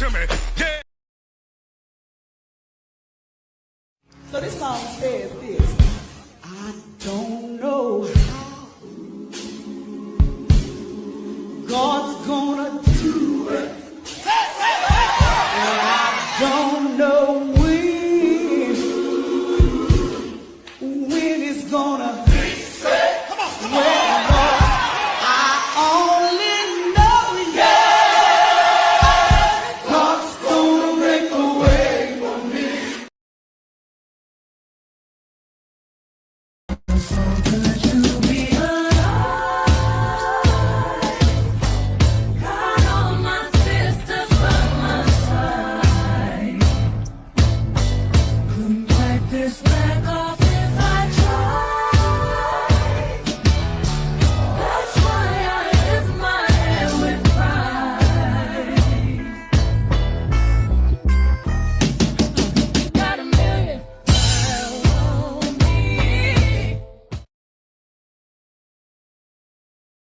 to me. Yeah. So this song says this. I don't know how God's gonna do it. And I don't know when it's gonna be said. Come on, come on.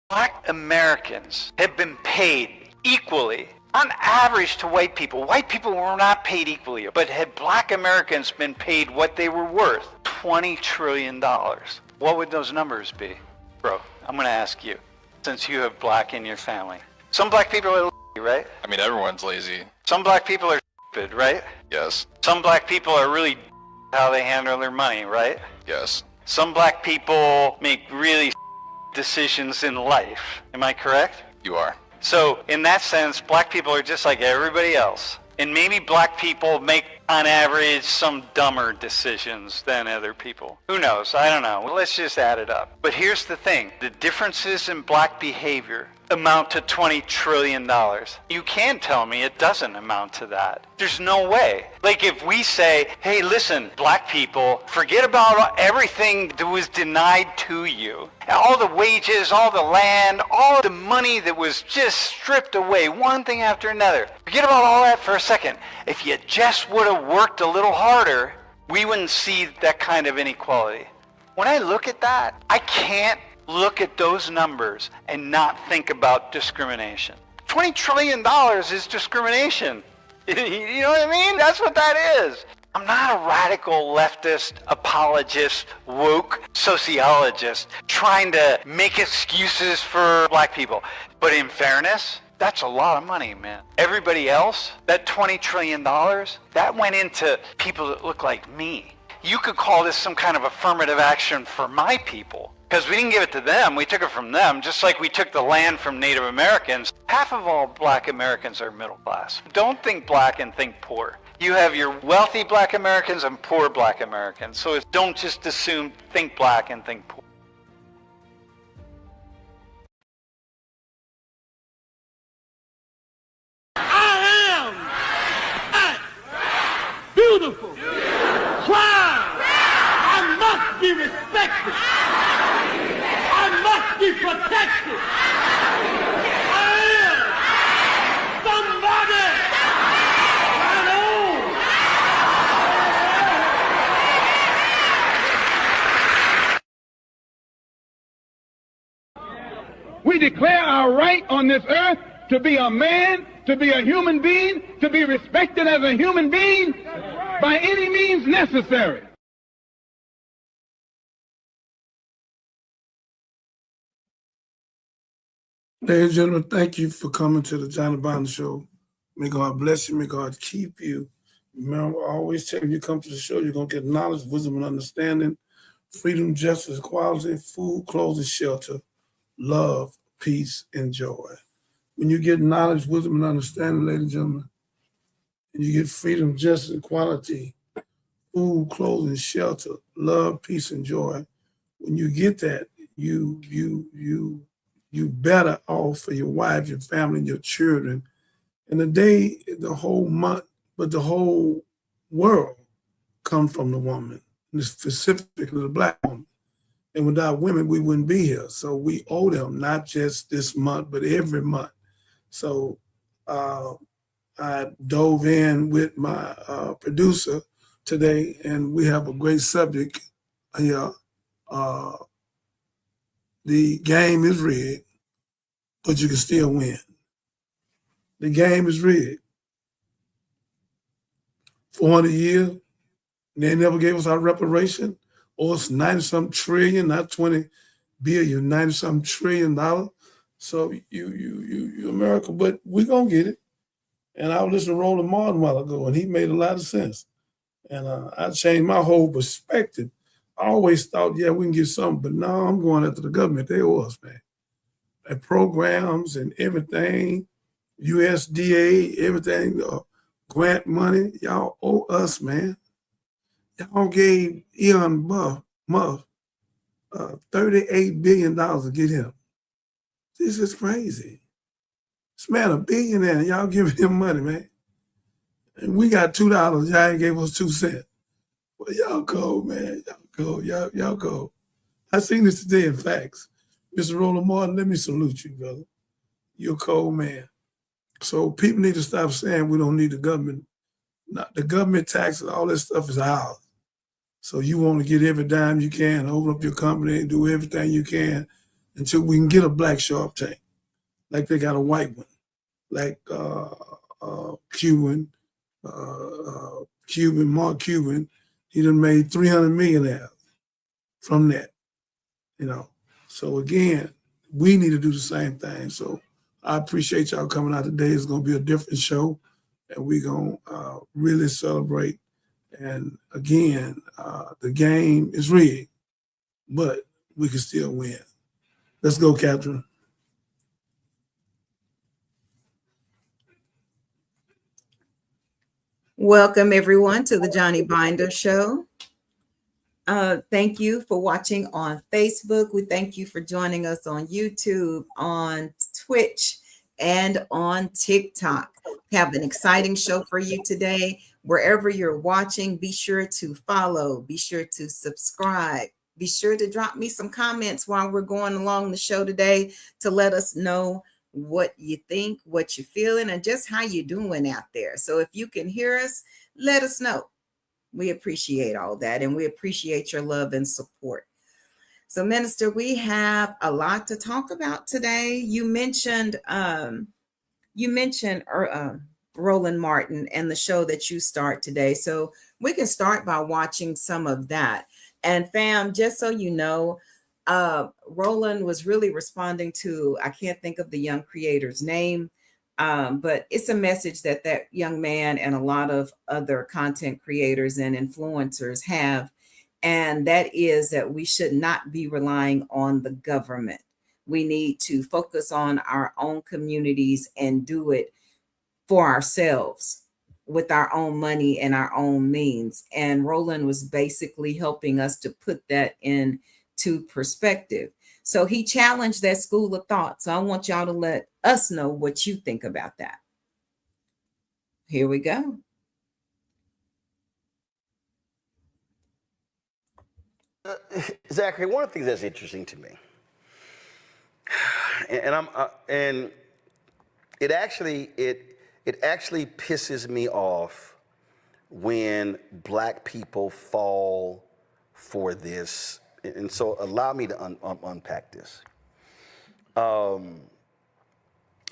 Black Americans have been paid equally, on average, to white people. White people were not paid equally, but had black Americans been paid what they were worth, $20 trillion, what would those numbers be? Bro, I'm going to ask you, since you have black in your family. Some black people are lazy, right? I mean, everyone's lazy. Some black people are stupid, right? Yes. Some black people are really how they handle their money, right? Yes. Some black people make really decisions in life. Am I correct? You are. So in that sense, black people are just like everybody else. And maybe black people make, on average, some dumber decisions than other people. Who knows? I don't know. Well, let's just add it up. But here's the thing. The differences in black behavior amount to $20 trillion. You can't tell me it doesn't amount to that. There's no way. Like if we say, hey, listen, black people, forget about everything that was denied to you. All the wages, all the land, all the money that was just stripped away, one thing after another. Forget about all that for a second. If you just would have worked a little harder, we wouldn't see that kind of inequality. When I look at that, I can't look at those numbers and not think about discrimination. $20 trillion is discrimination. You know what I mean? That's what that is. I'm not a radical leftist, apologist, woke sociologist trying to make excuses for black people. But in fairness, that's a lot of money, man. Everybody else, that $20 trillion, that went into people that look like me. You could call this some kind of affirmative action for my people. Because we didn't give it to them, we took it from them, just like we took the land from Native Americans. Half of all black Americans are middle class. Don't think black and think poor. You have your wealthy black Americans and poor black Americans. So don't just assume think black and think poor. I am beautiful, proud. I must be respected. I must be protected. I am somebody. We declare our right on this earth to be a man, to be a human being, to be respected as a human being by any means necessary. Ladies and gentlemen, thank you for coming to the Johnny Bonner Show. May God bless you. May God keep you. Remember, I always tell you, you come to the show, you're going to get knowledge, wisdom, and understanding, freedom, justice, equality, food, clothes, and shelter, love, peace, and joy. When you get knowledge, wisdom, and understanding, ladies and gentlemen, and you get freedom, justice, equality, food, clothes, and shelter, love, peace, and joy, when you get that, you better off for your wife, your family, and your children. And the whole month, but the whole world comes from the woman, and specifically the black woman. And without women, we wouldn't be here. So we owe them, not just this month, but every month. So I dove in with my producer today, and we have a great subject here. The game is rigged, but you can still win. The game is rigged, 400 years. They never gave us our reparation. Or it's 90-something trillion, not 20 billion, 90-something trillion dollars. So you America, but we're going to get it. And I was listening to Roland a while ago, and he made a lot of sense. And I changed my whole perspective. I always thought, yeah, we can get something, but no, I'm going after the government. They owe us, man. And programs and everything, USDA, everything, grant money, y'all owe us, man. Y'all gave Elon Musk $38 billion to get him. This is crazy. This man a billionaire, and y'all giving him money, man. And we got $2. Y'all ain't gave us 2 cents. Well, y'all cold, man. Y'all cold. I seen this today in facts. Mr. Roland Martin, let me salute you, brother. You're a cold man. So people need to stop saying we don't need the government. The government taxes, all this stuff is ours. So you want to get every dime you can, open up your company and do everything you can until we can get a black shark tank, like they got a white one, like Mark Cuban. He done made 300 million from that, you know. So again, we need to do the same thing. So I appreciate y'all coming out today. It's going to be a different show, and we're going to really celebrate. And again, the game is rigged, but we can still win. Let's go, Catherine. Welcome, everyone, to the Johnny Binder Show. Thank you for watching on Facebook. We thank you for joining us on YouTube, on Twitch, and on TikTok. We have an exciting show for you today. Wherever you're watching, be sure to follow, be sure to subscribe, be sure to drop me some comments while we're going along the show today to let us know what you think, what you're feeling, and just how you're doing out there. So if you can hear us, let us know. We appreciate all that, and we appreciate your love and support. So, Minister, we have a lot to talk about today. You mentioned Roland Martin and the show that you start today. So we can start by watching some of that. And fam, just so you know, Roland was really responding to, I can't think of the young creator's name, but it's a message that that young man and a lot of other content creators and influencers have. And that is that we should not be relying on the government. We need to focus on our own communities and do it for ourselves with our own money and our own means. And Roland was basically helping us to put that into perspective. So he challenged that school of thought. So I want y'all to let us know what you think about that. Here we go. Zachary, one of the things that's interesting to me, and it actually pisses me off when black people fall for this. And so allow me to unpack this. And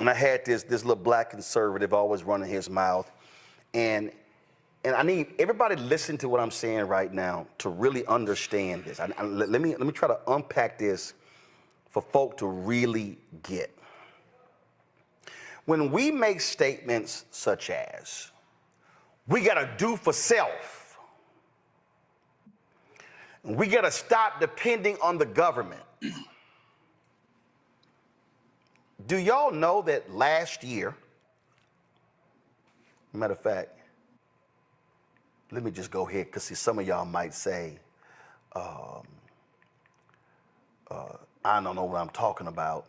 I had this little black conservative always running his mouth. And I need everybody to listen to what I'm saying right now to really understand this. Let me try to unpack this for folk to really get. When we make statements such as, we gotta do for self, we gotta stop depending on the government. Do y'all know that last year, matter of fact, let me just go ahead, because see, some of y'all might say, I don't know what I'm talking about,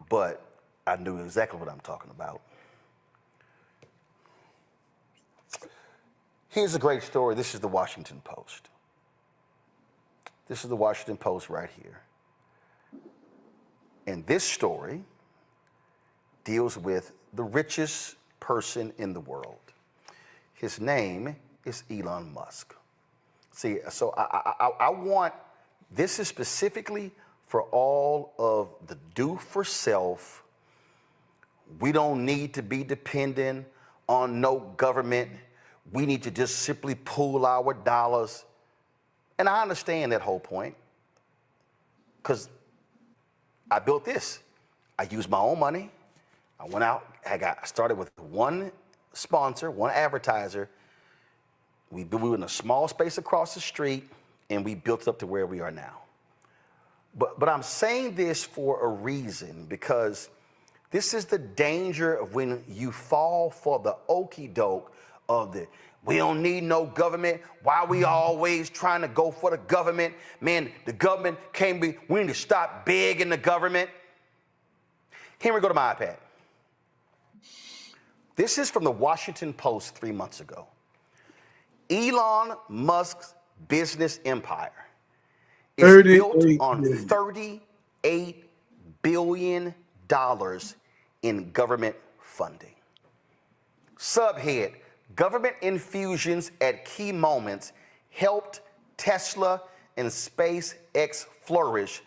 but I knew exactly what I'm talking about. Here's a great story. This is the Washington Post. This is the Washington Post right here. And this story deals with the richest person in the world. His name is Elon Musk. See, so I want, this is specifically for all of the do for self. We don't need to be dependent on no government. we need to just simply pool our dollars. And I understand that whole point, because I built this. I used my own money. I went out, I started with one sponsor, one advertiser. We were in a small space across the street, and we built it up to where we are now. But I'm saying this for a reason, because this is the danger of when you fall for the okie doke of the, we don't need no government. Why are we always trying to go for the government? Man, the government can't be, we need to stop begging the government. Here we go to my iPad. This is from the Washington Post 3 months ago. Elon Musk's business empire is built on $38 billion in government funding. Subhead, government infusions at key moments helped Tesla and SpaceX flourish,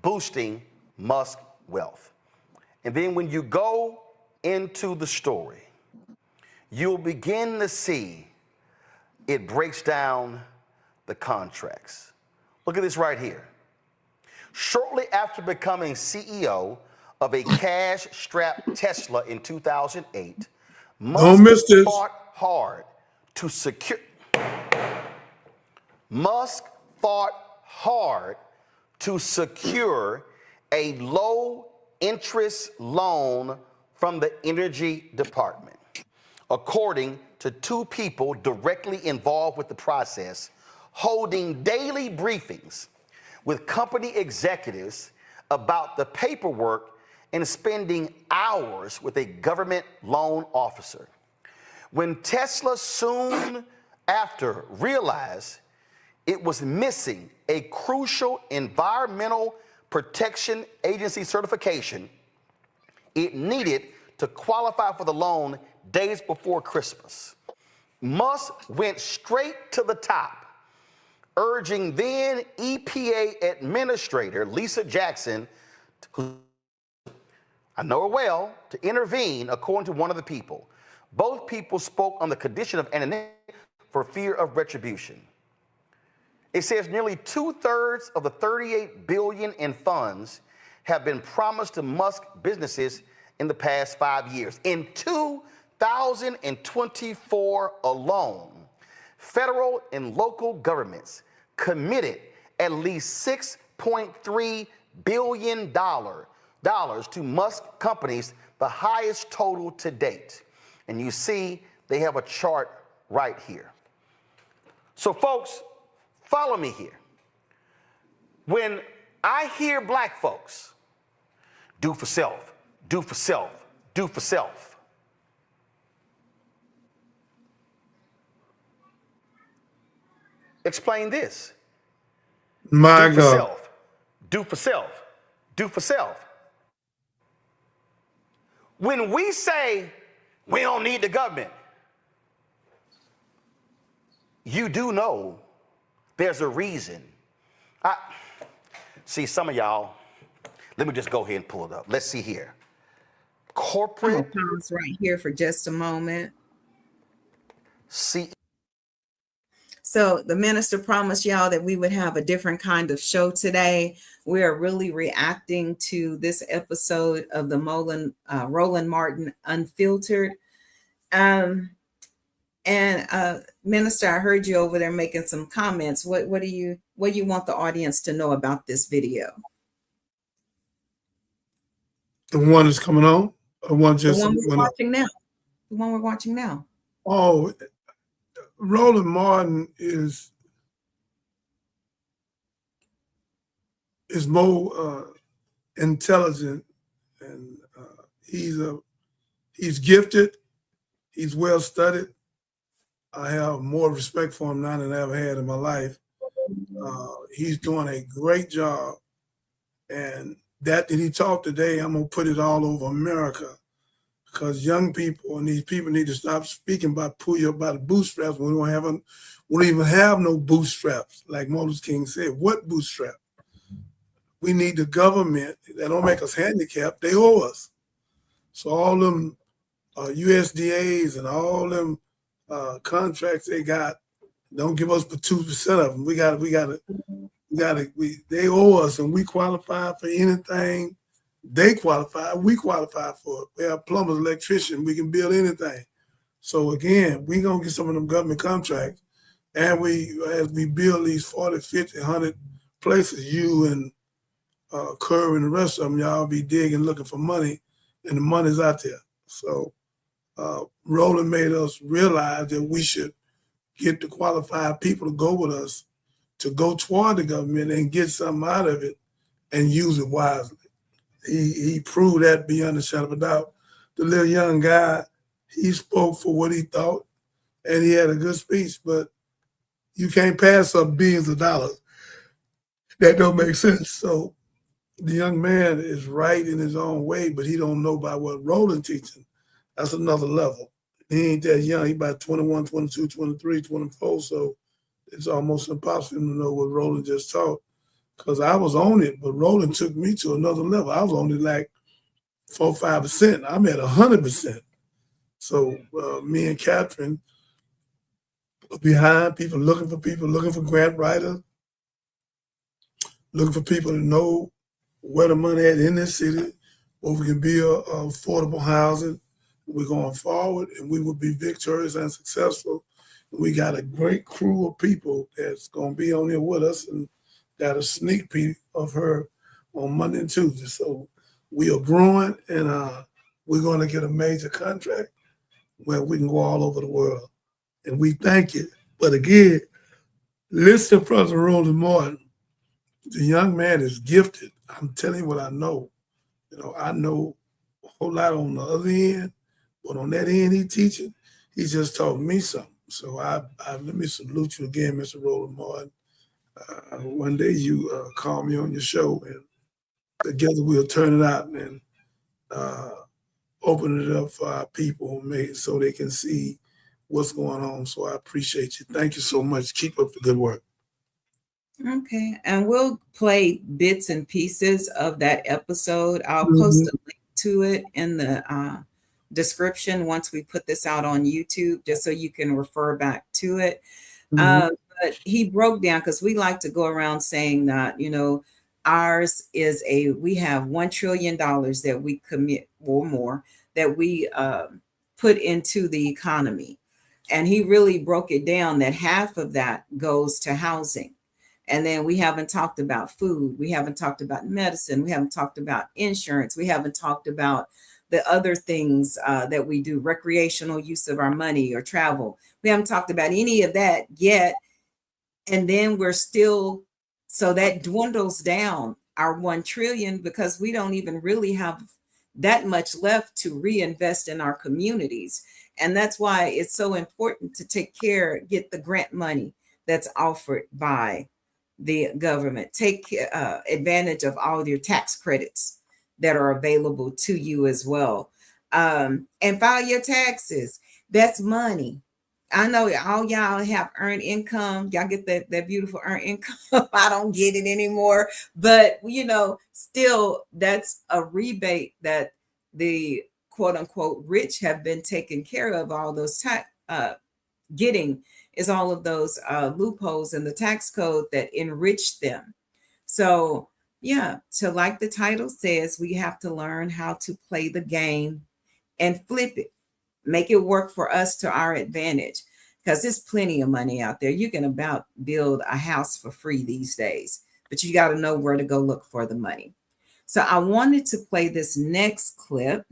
boosting Musk wealth. And then when you go into the story, you'll begin to see it breaks down the contracts. Look at this right here. Shortly after becoming CEO of a cash-strapped Tesla in 2008, Musk fought hard to secure. Musk fought hard to secure a low-interest loan from the Energy Department. According to two people directly involved with the process, holding daily briefings with company executives about the paperwork and spending hours with a government loan officer. When Tesla soon after realized it was missing a crucial Environmental Protection Agency certification it needed to qualify for the loan days before Christmas, Musk went straight to the top, urging then EPA Administrator Lisa Jackson, who I know her well, to intervene, according to one of the people. Both people spoke on the condition of anonymity for fear of retribution. It says nearly 2/3 of the $38 billion in funds have been promised to Musk businesses in the past 5 years. In 2024 alone, federal and local governments committed at least $6.3 billion to Musk companies, the highest total to date. And you see they have a chart right here. So folks, follow me here. When I hear black folks, do for self, do for self, do for self, explain this. My do for God. self, do for self, do for self. When we say we don't need the government, you do know there's a reason. See, some of y'all, let me just go ahead and pull it up. Let's see here. Corporate. I'm gonna pause right here for just a moment. See. So the minister promised y'all that we would have a different kind of show today. We are really reacting to this episode of the Roland Martin Unfiltered. Minister, I heard you over there making some comments. What do you want the audience to know about this video? The one that's coming on? Or one just the one we're watching now. The one we're watching now. Oh, Roland Martin is more intelligent, and he's gifted. He's well studied. I have more respect for him now than I ever had in my life. He's doing a great job, and that he taught today, I'm gonna put it all over America, because young people and these people need to stop speaking about pull you up by the bootstraps. We don't even have no bootstraps, like Martin Luther King said. What bootstrap? We need the government. They don't make us handicapped. They owe us. So all them USDAs and all them contracts they got. Don't give us but 2% of them. They owe us, and we qualify for anything they qualify. We qualify for it. We have plumbers, electricians. We can build anything. So again, we gonna get some of them government contracts, and as we build these 40, 50, 100 places, you and Kerr and the rest of them, y'all be digging, looking for money, and the money's out there. So Roland made us realize that we should get the qualified people to go with us, to go toward the government and get something out of it and use it wisely. He proved that beyond a shadow of a doubt. The little young guy, he spoke for what he thought, and he had a good speech, but you can't pass up billions of dollars. That don't make sense. So the young man is right in his own way, but he don't know about what Roland teaching. That's another level. He ain't that young. He about 21, 22, 23, 24. So it's almost impossible to know what Roland just taught, because I was on it, but Roland took me to another level. I was only like 4, 5%. I'm at 100%. So me and Catherine behind people, looking for grant writers, looking for people to know where the money at in this city, where we can build affordable housing. We're going forward, and we will be victorious and successful. We got a great crew of people that's going to be on here with us, and got a sneak peek of her on Monday and Tuesday. So we are growing, and we're going to get a major contract where we can go all over the world. And we thank you. But again, listen to President Roland Martin. The young man is gifted. I'm telling you what I know. I know a whole lot on the other end, but on that end he teaching, he just taught me something. So I let me salute you again, Mr. Roland Martin. One day you call me on your show, and together we'll turn it out and open it up for our people, so they can see what's going on. So I appreciate you. Thank you so much. Keep up the good work. Okay, and we'll play bits and pieces of that episode. I'll post a link to it in the description once we put this out on YouTube, just so you can refer back to it. But he broke down, because we like to go around saying that, ours is we have $1 trillion that we commit, or more, that we put into the economy. And he really broke it down that half of that goes to housing. And then we haven't talked about food. We haven't talked about medicine. We haven't talked about insurance. We haven't talked about the other things that we do, recreational use of our money or travel. We haven't talked about any of that yet. And then so that dwindles down our 1 trillion, because we don't even really have that much left to reinvest in our communities. And that's why it's so important to get the grant money that's offered by the government. Take advantage of all of your tax credits that are available to you as well. And file your taxes. That's money. I know all y'all have earned income. Y'all get that beautiful earned income. I don't get it anymore. But, still, that's a rebate that the quote unquote rich have been taken care of. All those getting is all of those loopholes in the tax code that enrich them. So, like the title says, we have to learn how to play the game and flip it. Make it work for us to our advantage, because there's plenty of money out there. You can about build a house for free these days, but you got to know where to go look for the money. So I wanted to play this next clip,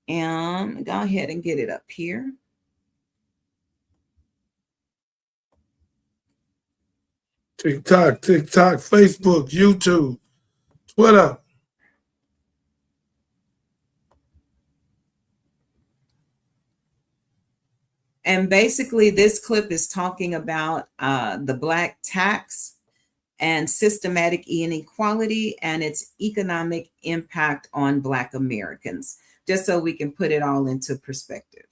and go ahead and get it up here. TikTok, Facebook, YouTube, Twitter. And basically, this clip is talking about the Black tax and systematic inequality and its economic impact on Black Americans, just so we can put it all into perspective.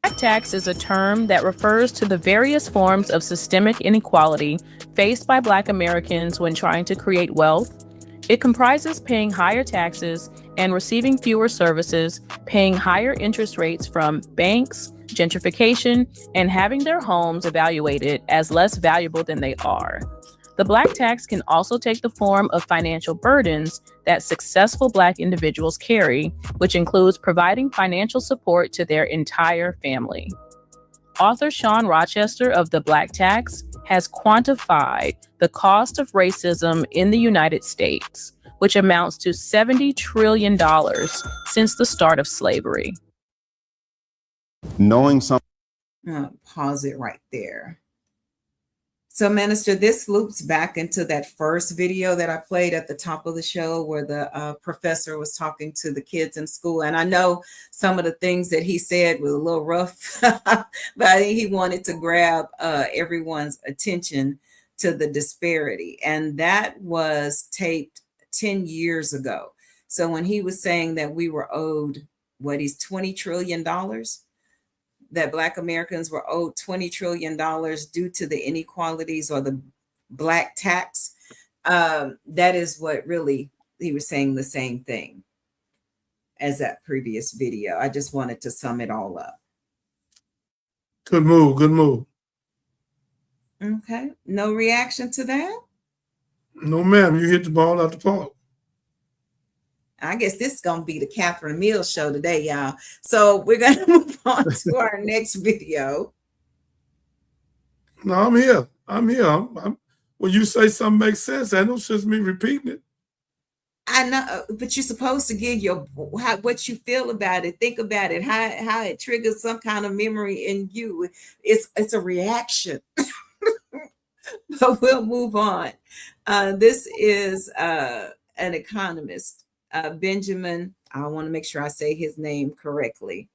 Black tax is a term that refers to the various forms of systemic inequality faced by Black Americans when trying to create wealth. It comprises paying higher taxes and receiving fewer services, paying higher interest rates from banks, gentrification, and having their homes evaluated as less valuable than they are. The Black tax can also take the form of financial burdens that successful Black individuals carry, which includes providing financial support to their entire family. Author Sean Rochester of The Black Tax has quantified the cost of racism in the United States, which amounts to $70 trillion since the start of slavery. Knowing something. Pause it right there. So, Minister, this loops back into that first video that I played at the top of the show where the professor was talking to the kids in school. And I know some of the things that he said was a little rough, but I think he wanted to grab everyone's attention to the disparity. And that was taped 10 years ago. So when he was saying that we were owed, he's $20 trillion, that Black Americans were owed $20 trillion due to the inequalities or the Black tax. That is what really, he was saying the same thing as that previous video. I just wanted to sum it all up. Good move, good move. Okay, no reaction to that? No, ma'am, you hit the ball out the park. I guess this is going to be the Catherine Mills show today, y'all. So we're going to move on to our next video. No, I'm here. I'm when you say something makes sense, that don't just me repeating it. I know, but you're supposed to give what you feel about it, think about it, how it triggers some kind of memory in you. It's a reaction. But we'll move on. This is an economist. Benjamin, I want to make sure I say his name correctly.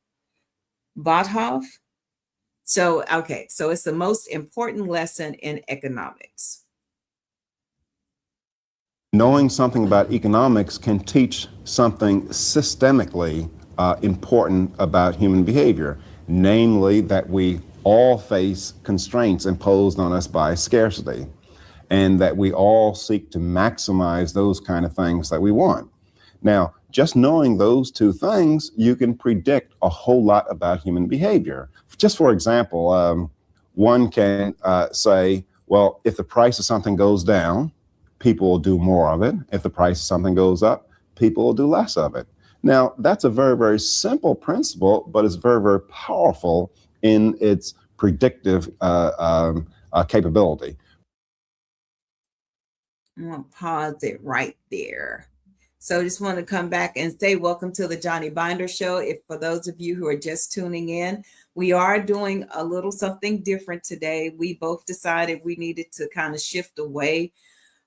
Bothoff. So it's the most important lesson in economics. Knowing something about economics can teach something systemically important about human behavior, namely that we all face constraints imposed on us by scarcity, and that we all seek to maximize those kind of things that we want. Now, just knowing those two things, you can predict a whole lot about human behavior. Just for example, one can say, well, if the price of something goes down, people will do more of it. If the price of something goes up, people will do less of it. Now, that's a very, very simple principle, but it's very, very powerful in its predictive capability. I'm going to pause it right there. So just want to come back and say welcome to the Johnny Binder Show. If for those of you who are just tuning in, we are doing a little something different today. We both decided we needed to kind of shift away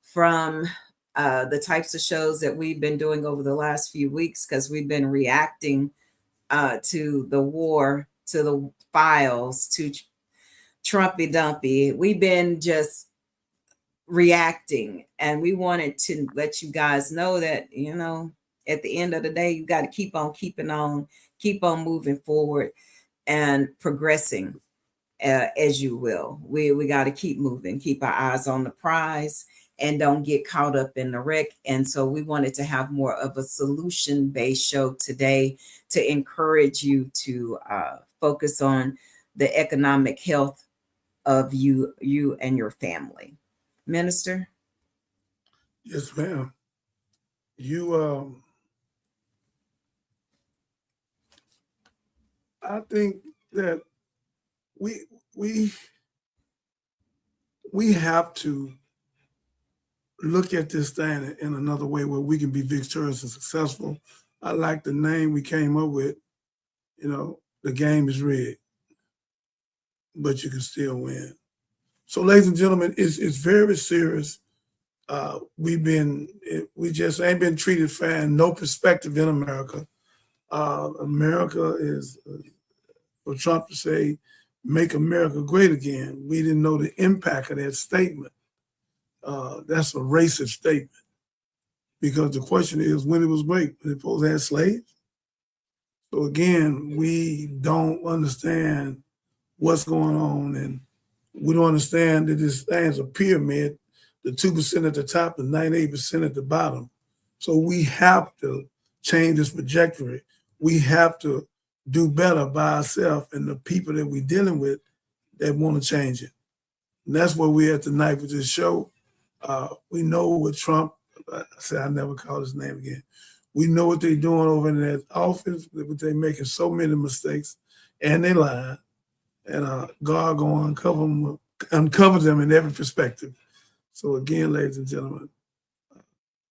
from the types of shows that we've been doing over the last few weeks because we've been reacting to the war, to the files, to Trumpy Dumpy. We've been just reacting, and we wanted to let you guys know that, you know, at the end of the day, you got to keep on keeping on, keep on moving forward and progressing as you will. We got to keep moving, keep our eyes on the prize, and don't get caught up in the wreck. And so we wanted to have more of a solution-based show today to encourage you to focus on the economic health of you and your family. Minister? Yes, ma'am. You, I think that we have to look at this thing in another way where we can be victorious and successful. I like the name we came up with. You know, the game is rigged, but you can still win. So, ladies and gentlemen, it's very serious. We just ain't been treated fair and no perspective in America. America is, for Trump to say, make America great again. We didn't know the impact of that statement. That's a racist statement, because the question is when it was great, when it supposed to have slaves. So again, we don't understand what's going on, and we don't understand that this thing is a pyramid, the 2% at the top and 98% at the bottom. So we have to change this trajectory, we have to do better by ourselves and the people that we're dealing with that want to change it. And that's where we're at tonight with this show. We know what Trump, I said I never call his name again. We know what they're doing over in that office, but they're making so many mistakes and they lie. And God going to uncover them in every perspective. So again, ladies and gentlemen,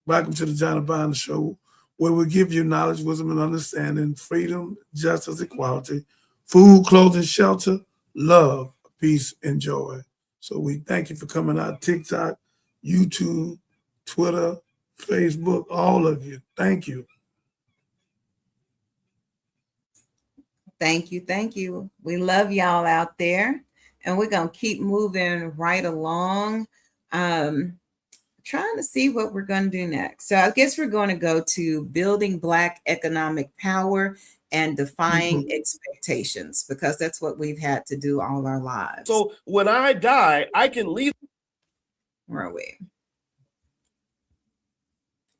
welcome to the Johnny Bonner Show, where we give you knowledge, wisdom, and understanding, freedom, justice, equality, food, clothing, shelter, love, peace, and joy. So we thank you for coming out. TikTok, YouTube, Twitter, Facebook, all of you. Thank you. Thank you. Thank you. We love y'all out there. And we're going to keep moving right along. Trying to see what we're going to do next. So I guess we're going to go to building Black economic power and defying expectations, because that's what we've had to do all our lives. So when I die, I can leave. Where are we?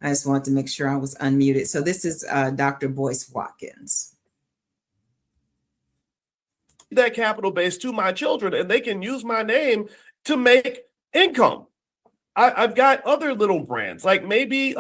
I just wanted to make sure I was unmuted. So this is Dr. Boyce Watkins. That capital base to my children, and they can use my name to make income. I've got other little brands, like maybe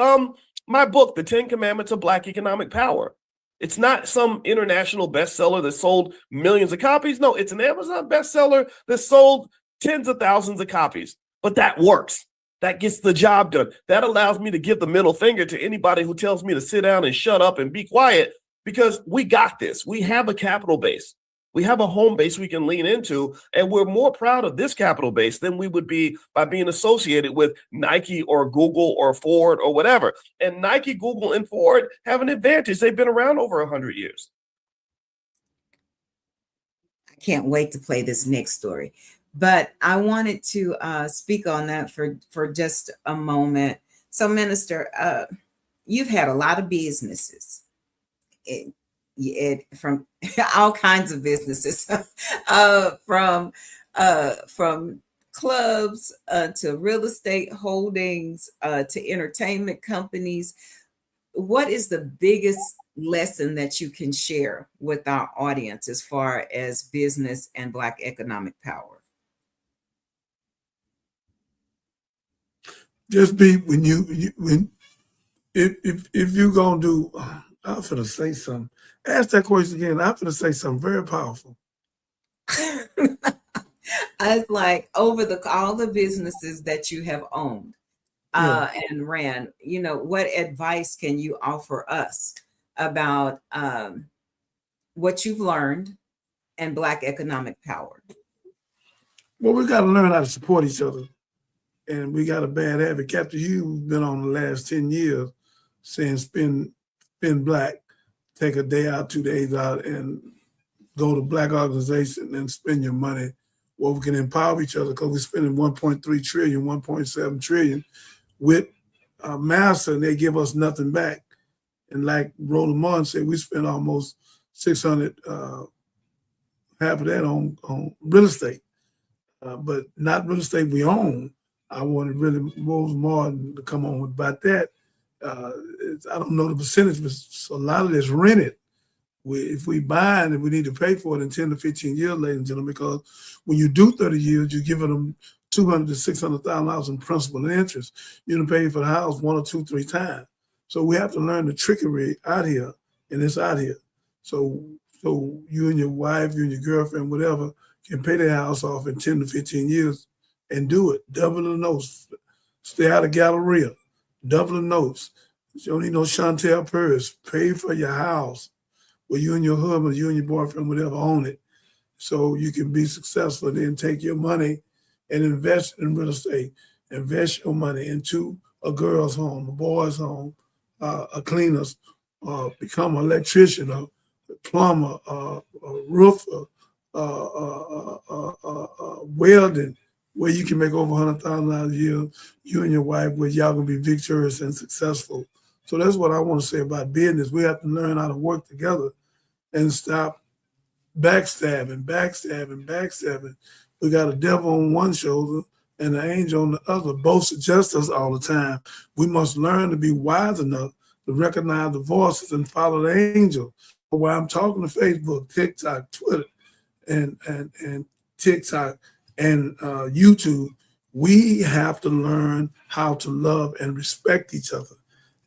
my book, The 10 Commandments of Black Economic Power. It's not some international bestseller that sold millions of copies. No, it's an Amazon bestseller that sold tens of thousands of copies. But that works. That gets the job done. That allows me to give the middle finger to anybody who tells me to sit down and shut up and be quiet, because we got this. We have a capital base. We have a home base we can lean into, and we're more proud of this capital base than we would be by being associated with Nike or Google or Ford or whatever. And Nike, Google, and Ford have an advantage. They've been around over 100 years. I can't wait to play this next story. But I wanted to speak on that for just a moment. So, Minister, you've had a lot of businesses. From all kinds of businesses, from clubs to real estate holdings to entertainment companies. What is the biggest lesson that you can share with our audience as far as business and Black economic power? Just be if you're gonna do, I'm gonna say something. Ask that question again. I'm going to say something very powerful. It's like over all the businesses that you have owned and ran, what advice can you offer us about what you've learned and Black economic power? Well, we got to learn how to support each other. And we got a bad habit. Captain Hughes been on the last 10 years saying spend Black. Take a day out, 2 days out, and go to Black organization and spend your money where we can empower each other, because we're spending 1.3 trillion, 1.7 trillion with Massa, and they give us nothing back. And like Roland said, we spend almost 600, half of that on real estate, but not real estate we own. I wanted really Rose Martin to come on about that. I don't know the percentage, but a lot of it's rented. If we buy it, we need to pay for it in 10 to 15 years, ladies and gentlemen, because when you do 30 years, you're giving them $200,000 to $600,000 in principal and interest. You're going to pay for the house 1 or 2, 3 times. So we have to learn the trickery out here, and it's out here. So you and your wife, you and your girlfriend, whatever, can pay their house off in 10 to 15 years and do it. Double the notes. Stay out of Galleria. Double the notes. You don't need no Chantel Paris. Pay for your house where you and your husband, you and your boyfriend, whatever, own it. So you can be successful. Then take your money and invest in real estate. Invest your money into a girl's home, a boy's home, a cleaner's, become an electrician, a plumber, a roofer, welding, where you can make over $100,000 a year, you and your wife, where y'all gonna be victorious and successful. So that's what I want to say about business. We have to learn how to work together and stop backstabbing. We got a devil on one shoulder and an angel on the other. Both suggest us all the time. We must learn to be wise enough to recognize the voices and follow the angel. While I'm talking to Facebook, TikTok, Twitter, and TikTok and YouTube, we have to learn how to love and respect each other.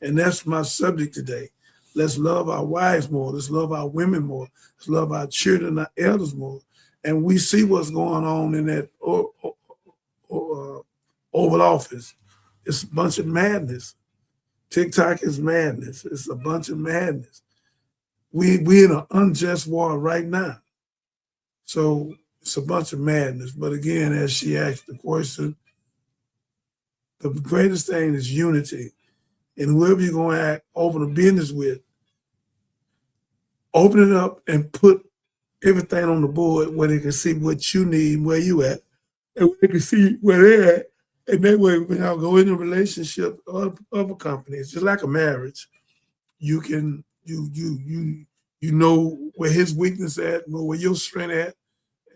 And that's my subject today. Let's love our wives more. Let's love our women more. Let's love our children, our elders more. And we see what's going on in that Oval Office. It's a bunch of madness. TikTok is madness. It's a bunch of madness. We in an unjust war right now. So it's a bunch of madness. But again, as she asked the question, the greatest thing is unity. And whoever you're going to open a business with, open it up and put everything on the board where they can see what you need, where you at, and where they can see where they're at. And that way, when y'all go into a relationship of a company, it's just like a marriage. You can you know where his weakness at, where your strength at,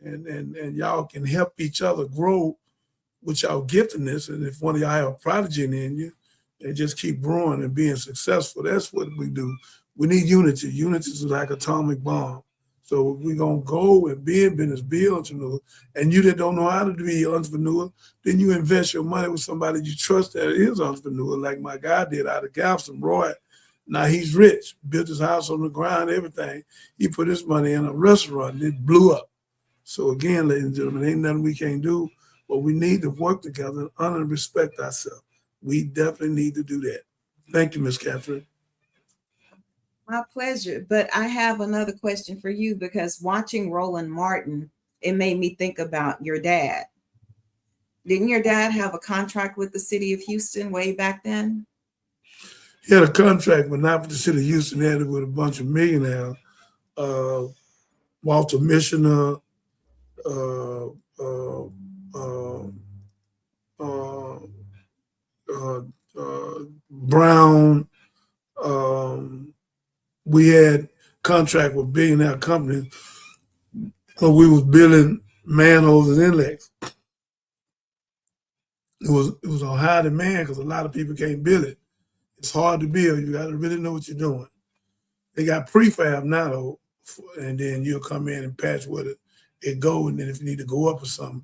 and y'all can help each other grow with y'all giftedness. And if one of y'all have a prodigy in you, they just keep growing and being successful. That's what we do. We need unity. Unity is like atomic bomb. So we're going to go and be in business, be an entrepreneur. And you that don't know how to be an entrepreneur, then you invest your money with somebody you trust that is an entrepreneur, like my guy did out of Galveston, Roy. Now he's rich, built his house on the ground, everything. He put his money in a restaurant and it blew up. So again, ladies and gentlemen, ain't nothing we can't do, but we need to work together and honor and respect ourselves. We definitely need to do that. Thank you, Ms. Catherine. My pleasure. But I have another question for you, because watching Roland Martin, it made me think about your dad. Didn't your dad have a contract with the city of Houston way back then? He had a contract, but not with the city of Houston. He had it with a bunch of millionaires. Walter Missioner, Brown. We had contract with billionaire companies, so we was building manholes and inlets. It was a high demand because a lot of people can't build it. It's hard to build. You got to really know what you're doing. They got prefab now though, and then you'll come in and patch with it go, and then if you need to go up or something.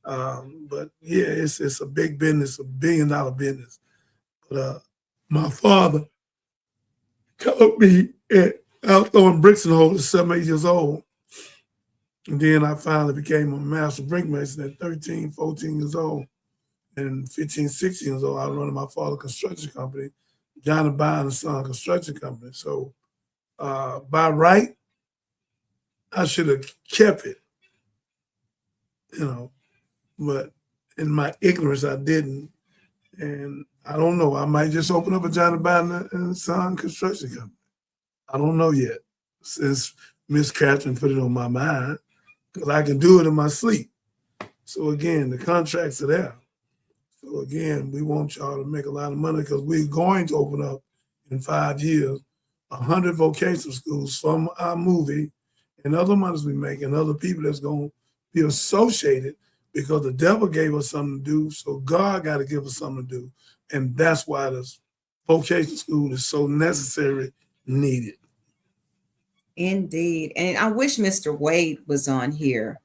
But yeah, it's a big business, $1 billion business. But my father taught me I was throwing bricks in the hole at 7, 8 years old. And then I finally became a master brickmason at 13, 14 years old. And 15, 16 years old, I was running my father's construction company, John and Byron and Son Construction Company. So by right, I should have kept it, but in my ignorance, I didn't. And I don't know, I might just open up a John and Byron and Son Construction Company. I don't know yet, since Miss Catherine put it on my mind, because I can do it in my sleep. So again, the contracts are there. So again, we want y'all to make a lot of money, because we're going to open up in 5 years 100 vocational schools from our movie and other monies we make and other people that's going to be associated, because the devil gave us something to do, so God got to give us something to do. And that's why this vocational school is so necessary, needed. Indeed. And I wish Mr. Wade was on here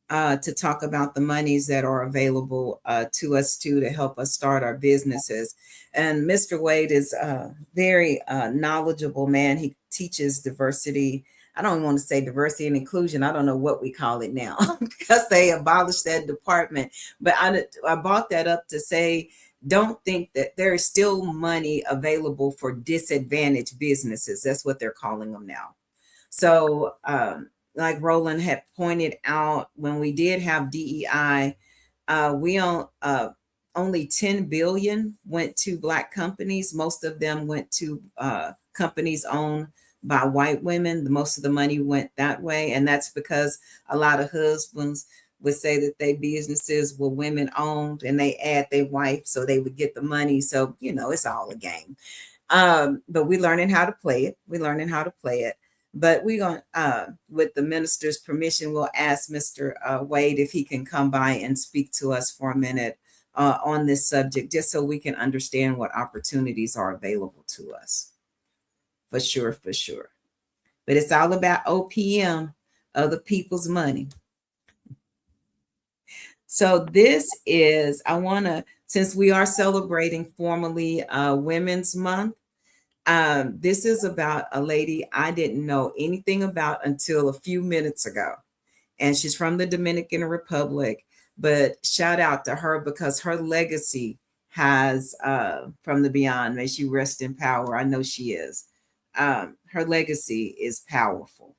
to talk about the monies that are available to us to help us start our businesses. And Mr. Wade is a very knowledgeable man. He teaches diversity. I don't want to say diversity and inclusion. I don't know what we call it now because they abolished that department. But I brought that up to say, don't think that there is still money available for disadvantaged businesses. That's what they're calling them now. So like Roland had pointed out, when we did have DEI, we only 10 billion went to Black companies. Most of them went to companies owned by white women. Most of the money went that way. And that's because a lot of husbands would say that their businesses were women owned and they add their wife so they would get the money. So, it's all a game. But we're learning how to play it. But we're going to, with the minister's permission, we'll ask Mr. Wade if he can come by and speak to us for a minute on this subject, just so we can understand what opportunities are available to us. For sure, for sure. But it's all about OPM, other people's money. So this is, I want to, since we are celebrating formally Women's Month, this is about a lady I didn't know anything about until a few minutes ago. And she's from the Dominican Republic, but shout out to her because her legacy has, from the beyond, may she rest in power. I know she is. Her legacy is powerful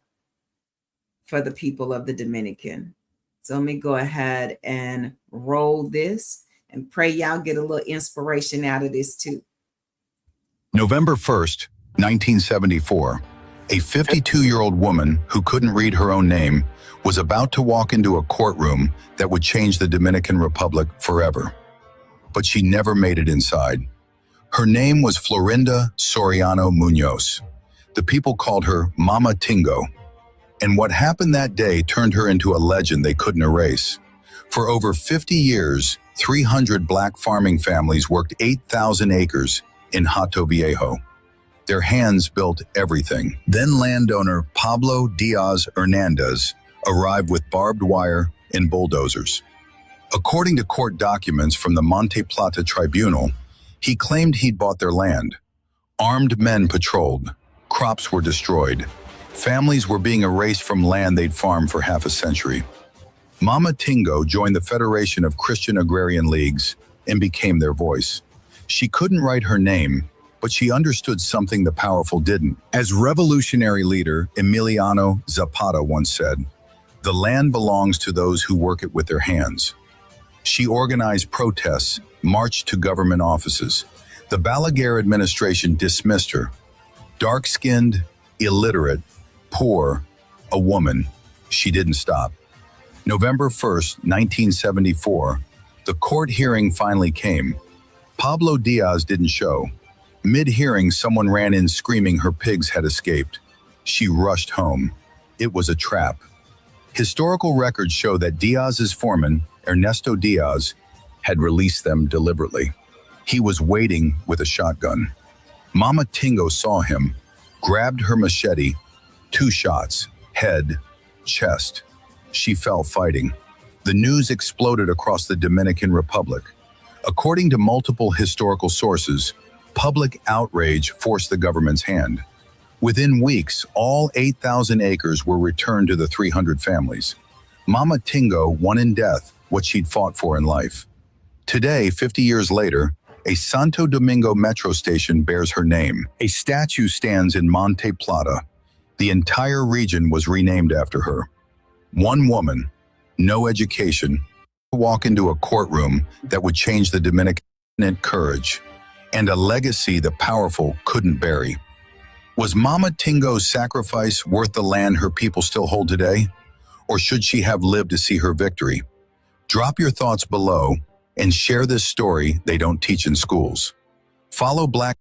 for the people of the Dominican. So let me go ahead and roll this and pray y'all get a little inspiration out of this too. November 1st, 1974, a 52-year-old woman who couldn't read her own name was about to walk into a courtroom that would change the Dominican Republic forever. But she never made it inside. Her name was Florinda Soriano Munoz. The people called her Mama Tingo. And what happened that day turned her into a legend they couldn't erase. For over 50 years, 300 black farming families worked 8,000 acres in Hato Viejo. Their hands built everything. Then landowner Pablo Diaz Hernandez arrived with barbed wire and bulldozers. According to court documents from the Monte Plata Tribunal, he claimed he'd bought their land. Armed men patrolled. Crops were destroyed. Families were being erased from land they'd farmed for half a century. Mama Tingo joined the Federation of Christian Agrarian Leagues and became their voice. She couldn't write her name, but she understood something the powerful didn't. As revolutionary leader Emiliano Zapata once said, "The land belongs to those who work it with their hands." She organized protests, marched to government offices. The Balaguer administration dismissed her. Dark-skinned, illiterate, poor, a woman, she didn't stop. November 1st, 1974, the court hearing finally came. Pablo Diaz didn't show. Mid-hearing, someone ran in screaming her pigs had escaped. She rushed home. It was a trap. Historical records show that Diaz's foreman, Ernesto Diaz, had released them deliberately. He was waiting with a shotgun. Mama Tingo saw him, grabbed her machete, 2 shots, head, chest. She fell fighting. The news exploded across the Dominican Republic. According to multiple historical sources, public outrage forced the government's hand. Within weeks, all 8,000 acres were returned to the 300 families. Mama Tingo won in death what she'd fought for in life. Today, 50 years later, a Santo Domingo metro station bears her name. A statue stands in Monte Plata. The entire region was renamed after her. One woman, no education, walk into a courtroom that would change the Dominican. Courage, and a legacy the powerful couldn't bury. Was Mama Tingo's sacrifice worth the land her people still hold today? Or should she have lived to see her victory? Drop your thoughts below and share this story they don't teach in schools. Follow Black.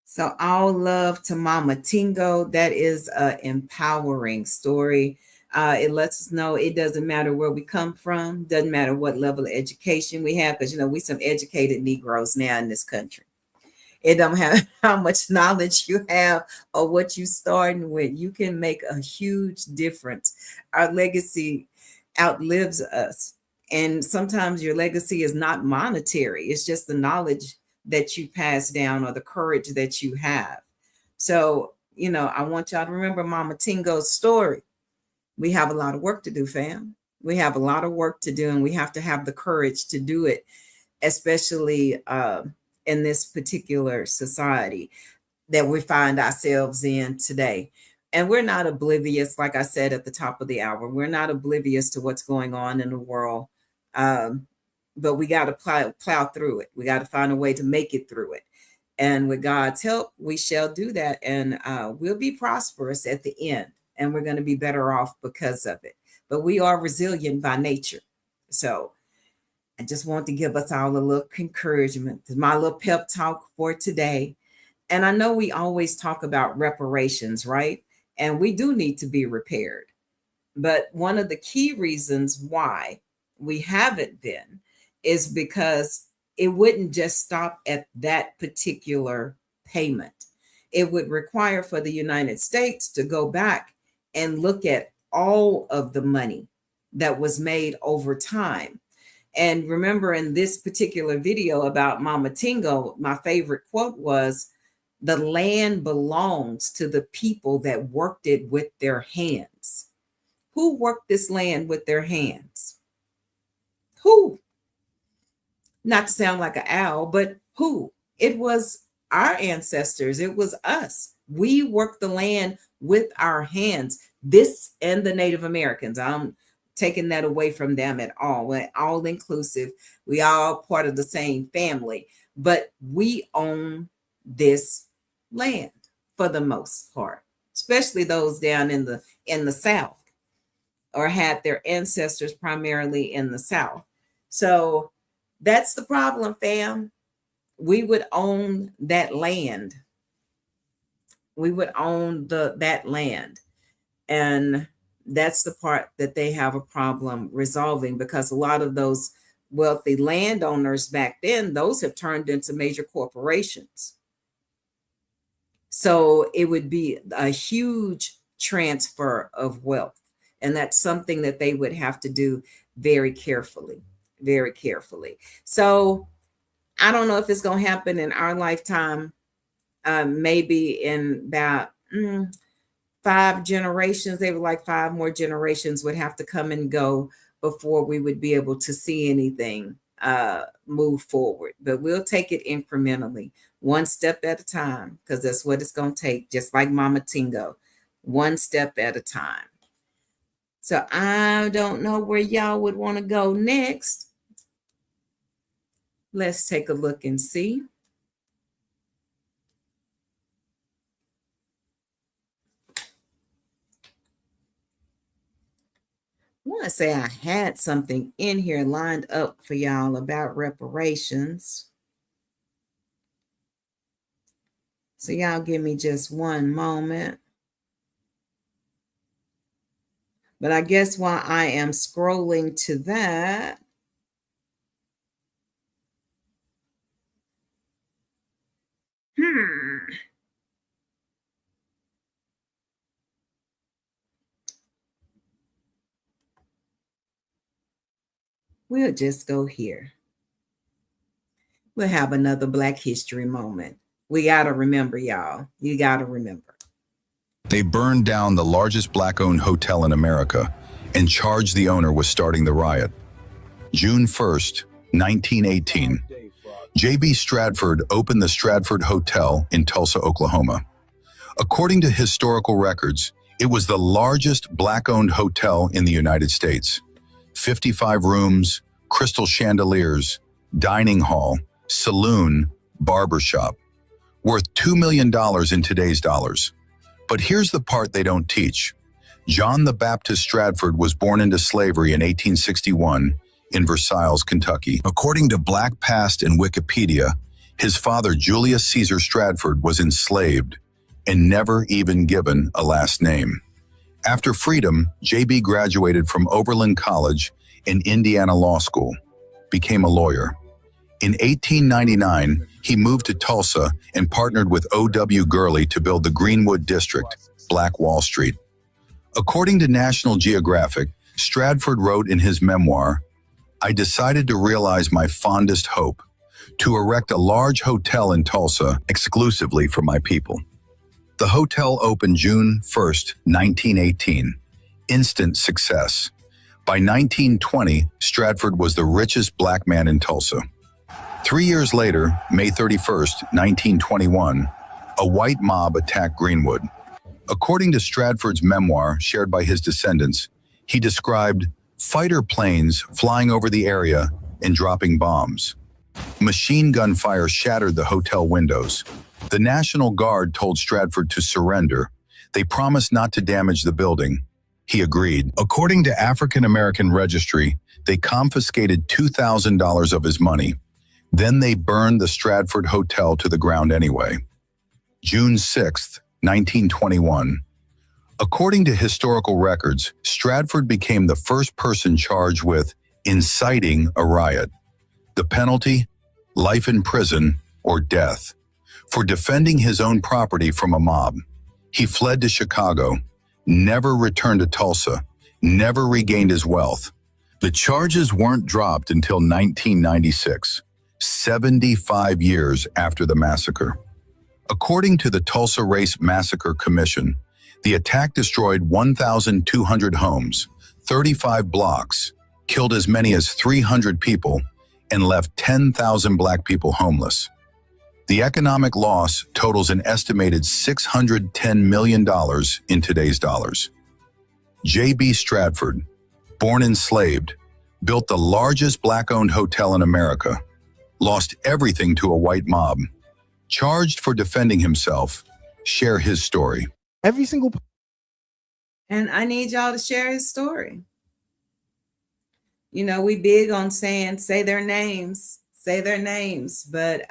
So all love to Mama Tingo. That is an empowering story. It lets us know it doesn't matter where we come from, doesn't matter what level of education we have, because we some educated Negroes now in this country. It don't have how much knowledge you have or what you starting with. You can make a huge difference. Our legacy outlives us. And sometimes your legacy is not monetary. It's just the knowledge that you pass down or the courage that you have. So, I want y'all to remember Mama Tingo's story. We have a lot of work to do, fam. We have a lot of work to do, and we have to have the courage to do it, especially in this particular society that we find ourselves in today. And we're not oblivious, like I said at the top of the hour, we're not oblivious to what's going on in the world. But we got to plow through it. We got to find a way to make it through it. And with God's help, we shall do that. And we'll be prosperous at the end. And we're going to be better off because of it. But we are resilient by nature. So I just want to give us all a little encouragement. My little pep talk for today. And I know we always talk about reparations, right? And we do need to be repaired. But one of the key reasons why we haven't been is because it wouldn't just stop at that particular payment. It would require for the United States to go back and look at all of the money that was made over time. And remember, in this particular video about Mama Tingo, my favorite quote was, "The land belongs to the people that worked it with their hands." Who worked this land with their hands? Who? Not to sound like an owl, but who? It was our ancestors. It was us. We worked the land with our hands. This and the Native Americans. I'm taking that away from them at all. We're all inclusive. We all part of the same family, but we own this land for the most part, especially those down in the South, or had their ancestors primarily in the South. So that's the problem, fam. We would own that land. We would own that land. And that's the part that they have a problem resolving, because a lot of those wealthy landowners back then, those have turned into major corporations. So it would be a huge transfer of wealth. And that's something that they would have to do very carefully, very carefully. So I don't know if it's going to happen in our lifetime. Maybe in about 5 generations. They were like 5 more generations would have to come and go before we would be able to see anything move forward. But we'll take it incrementally, one step at a time, because that's what it's going to take, just like Mama Tingo, one step at a time. So I don't know where y'all would want to go next. Let's take a look and see. I want to say I had something in here lined up for y'all about reparations. So y'all give me just one moment. But I guess while I am scrolling to that, we'll just go here. We'll have another Black History moment. We got to remember, y'all. You got to remember. They burned down the largest Black-owned hotel in America and charged the owner with starting the riot. June 1st, 1918, J.B. Stratford opened the Stratford Hotel in Tulsa, Oklahoma. According to historical records, it was the largest Black-owned hotel in the United States. 55 rooms, crystal chandeliers, dining hall, saloon, barbershop, worth $2 million in today's dollars. But here's the part they don't teach. John the Baptist Stratford was born into slavery in 1861 in Versailles, Kentucky. According to Black Past and Wikipedia, his father, Julius Caesar Stratford, was enslaved and never even given a last name. After freedom, J.B. graduated from Oberlin College and Indiana Law School, became a lawyer. In 1899, he moved to Tulsa and partnered with O.W. Gurley to build the Greenwood District, Black Wall Street. According to National Geographic, Stratford wrote in his memoir, "I decided to realize my fondest hope, to erect a large hotel in Tulsa exclusively for my people." The hotel opened June 1st, 1918. Instant success. By 1920, Stratford was the richest Black man in Tulsa. 3 years later, May 31st, 1921, a white mob attacked Greenwood. According to Stratford's memoir shared by his descendants, he described fighter planes flying over the area and dropping bombs. Machine gun fire shattered the hotel windows. The National Guard told Stratford to surrender. They promised not to damage the building. He agreed. According to African American Registry, they confiscated $2,000 of his money. Then they burned the Stratford Hotel to the ground anyway. June 6th, 1921. According to historical records, Stratford became the first person charged with inciting a riot. The penalty? Life in prison or death. For defending his own property from a mob. He fled to Chicago, never returned to Tulsa, never regained his wealth. The charges weren't dropped until 1996, 75 years after the massacre. According to the Tulsa Race Massacre Commission, the attack destroyed 1,200 homes, 35 blocks, killed as many as 300 people, and left 10,000 Black people homeless. The economic loss totals an estimated $610 million in today's dollars. J.B. Stratford, born enslaved, built the largest Black-owned hotel in America, lost everything to a white mob, charged for defending himself. Share his story. Every single. And I need y'all to share his story. You know, we big on saying, say their names, but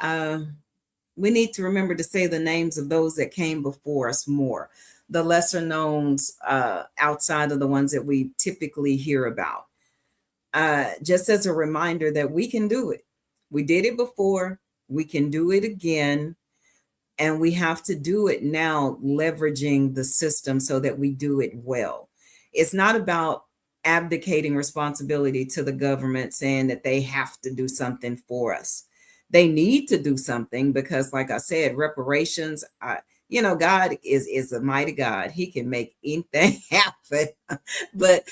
we need to remember to say the names of those that came before us more, the lesser knowns outside of the ones that we typically hear about. Just as a reminder that we can do it. We did it before, we can do it again, and we have to do it now, leveraging the system so that we do it well. It's not about abdicating responsibility to the government, saying that they have to do something for us. They need to do something because, like I said, reparations, you know, God is a mighty God. He can make anything happen. But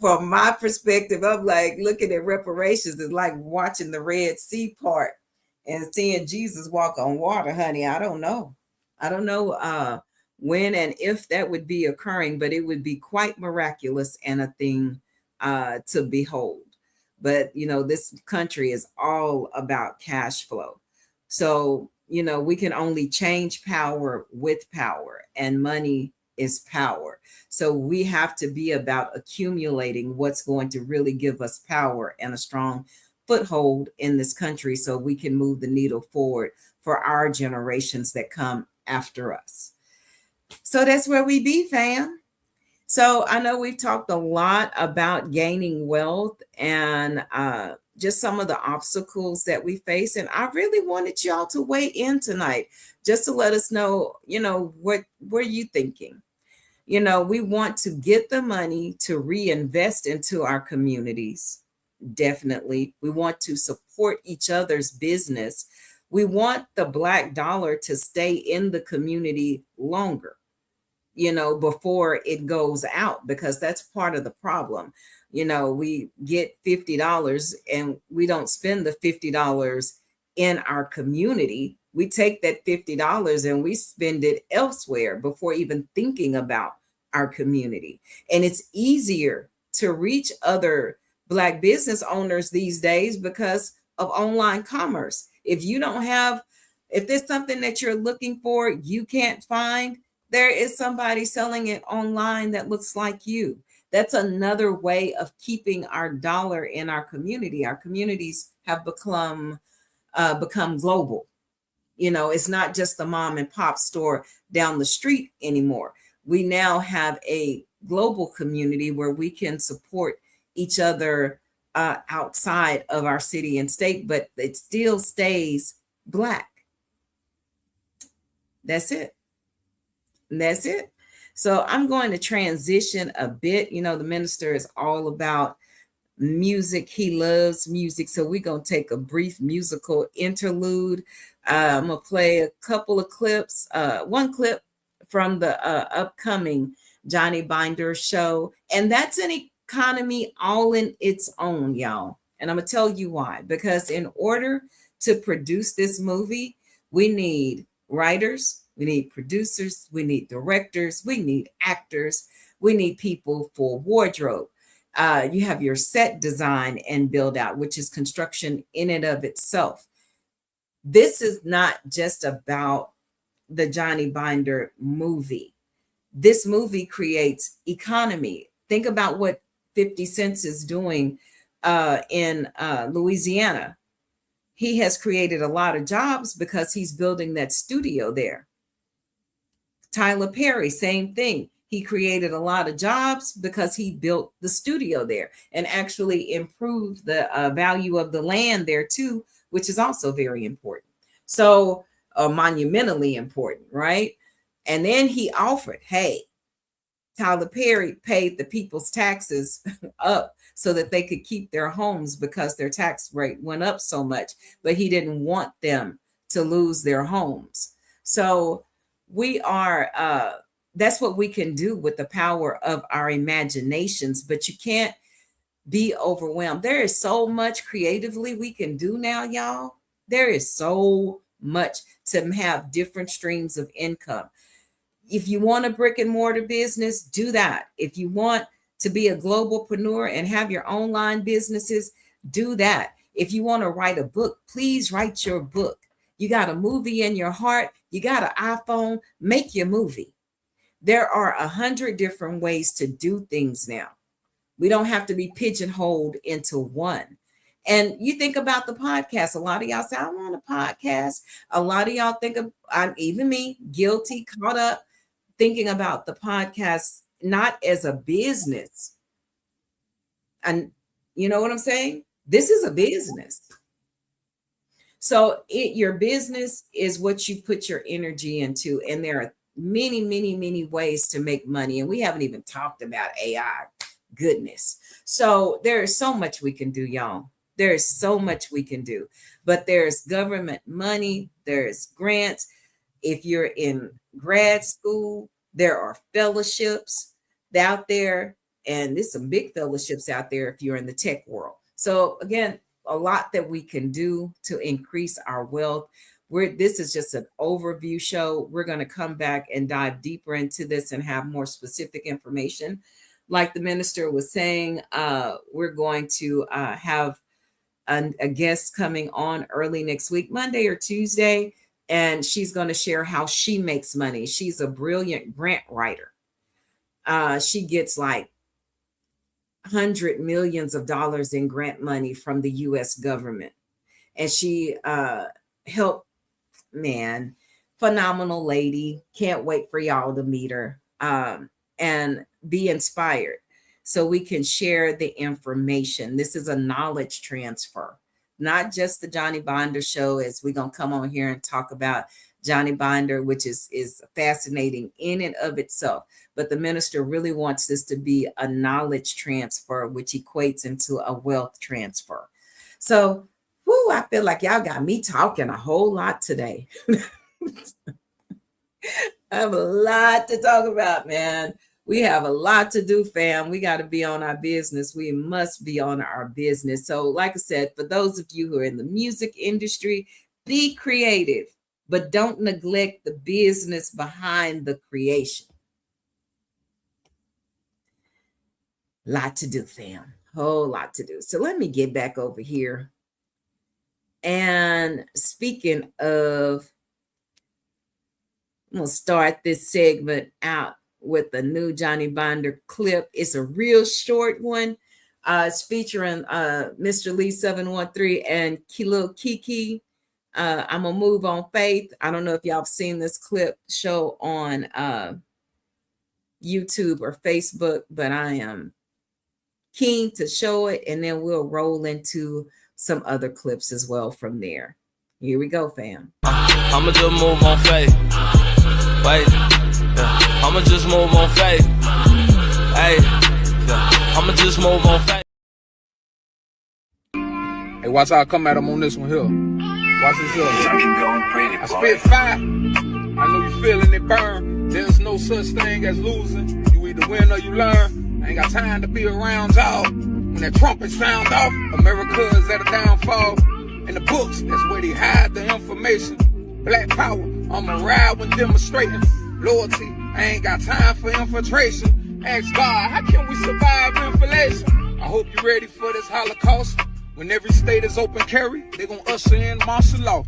from my perspective, I'm like, looking at reparations is like watching the Red Sea part and seeing Jesus walk on water, honey. I don't know when and if that would be occurring, but it would be quite miraculous and a thing to behold. But, you know, this country is all about cash flow. So, you know, we can only change power with power, and money is power. So we have to be about accumulating what's going to really give us power and a strong foothold in this country so we can move the needle forward for our generations that come after us. So that's where we be, fam. So I know we've talked a lot about gaining wealth and just some of the obstacles that we face. And I really wanted y'all to weigh in tonight just to let us know, you know, what were you thinking? You know, we want to get the money to reinvest into our communities. Definitely. We want to support each other's business. We want the Black dollar to stay in the community longer, you know, before it goes out, because that's part of the problem. You know, we get $50 and we don't spend the $50 in our community. We take that $50 and we spend it elsewhere before even thinking about our community. And it's easier to reach other Black business owners these days because of online commerce. If there's something that you're looking for, you can't find, there is somebody selling it online that looks like you. That's another way of keeping our dollar in our community. Our communities have become global. You know, it's not just the mom and pop store down the street anymore. We now have a global community where we can support each other outside of our city and state, but it still stays Black. That's it. That's it. So I'm going to transition a bit. You know, the minister is all about music. He loves music. So we're going to take a brief musical interlude. I'm going to play a couple of clips, one clip from the upcoming Johnny Binder show. And that's an economy all in its own, y'all. And I'm going to tell you why. Because in order to produce this movie, we need writers, we need producers, we need directors, we need actors, we need people for wardrobe. You have your set design and build out, which is construction in and of itself. This is not just about the Johnny Binder movie. This movie creates economy. Think about what 50 Cent is doing in Louisiana. He has created a lot of jobs because he's building that studio there. Tyler Perry, same thing. He created a lot of jobs because he built the studio there and actually improved the value of the land there too, which is also very important. So monumentally important, right? And then he offered, hey, Tyler Perry paid the people's taxes up so that they could keep their homes because their tax rate went up so much, but he didn't want them to lose their homes. So we are, that's what we can do with the power of our imaginations, but you can't be overwhelmed. There is so much creatively we can do now, y'all. There is so much to have different streams of income. If you want a brick and mortar business, do that. If you want to be a globalpreneur and have your online businesses, do that. If you want to write a book, please write your book. You got a movie in your heart, you got an iPhone, make your movie. There are 100 different ways to do things now. We don't have to be pigeonholed into one. And you think about the podcast. A lot of y'all say, I want a podcast. A lot of y'all think of, even me, guilty, caught up, thinking about the podcast not as a business. And you know what I'm saying? This is a business. So your business is what you put your energy into. And there are many, many, many ways to make money. And we haven't even talked about AI. Goodness. So there is so much we can do, y'all. There is so much we can do. But there's government money. There's grants. If you're in grad school, there are fellowships out there. And there's some big fellowships out there if you're in the tech world. So again, a lot that we can do to increase our wealth. This is just an overview show. We're going to come back and dive deeper into this and have more specific information. Like the minister was saying, we're going to have a guest coming on early next week, Monday or Tuesday, and she's going to share how she makes money. She's a brilliant grant writer. She gets like hundreds of millions of dollars in grant money from the U.S. government. And she helped, man, phenomenal lady. Can't wait for y'all to meet her and be inspired so we can share the information. This is a knowledge transfer, not just the Johnny Binder show, as we're going to come on here and talk about Johnny Binder, which is fascinating in and of itself. But the minister really wants this to be a knowledge transfer, which equates into a wealth transfer. So, I feel like y'all got me talking a whole lot today. I have a lot to talk about, man. We have a lot to do, fam. We got to be on our business. We must be on our business. So, like I said, for those of you who are in the music industry, be creative, but don't neglect the business behind the creation. Lot to do, fam. Whole lot to do. So let me get back over here. And speaking of, I'm going to start this segment out with a new Johnny Binder clip. It's a real short one. It's featuring Mr. Lee 713 and Lil Kiki. I'm going to move on faith. I don't know if y'all have seen this clip show on YouTube or Facebook, but I am keen to show it, and then we'll roll into some other clips as well from there. Here we go, fam. I'ma just move on faith. Wait, yeah. I'ma just move on faith. Hey, yeah. I'ma just move on faith. Hey, watch how I come at him on this one here. Watch this here. I spit fire. I know you feeling it burn. There's no such thing as losing. You either win or you learn. I ain't got time to be around y'all. When that trumpet sound off, America is at a downfall. In the books, that's where they hide the information. Black power, I'ma ride when demonstrating. Loyalty, I ain't got time for infiltration. Ask God, how can we survive inflation? I hope you're ready for this Holocaust. When every state is open carry, they gon' usher in martial law.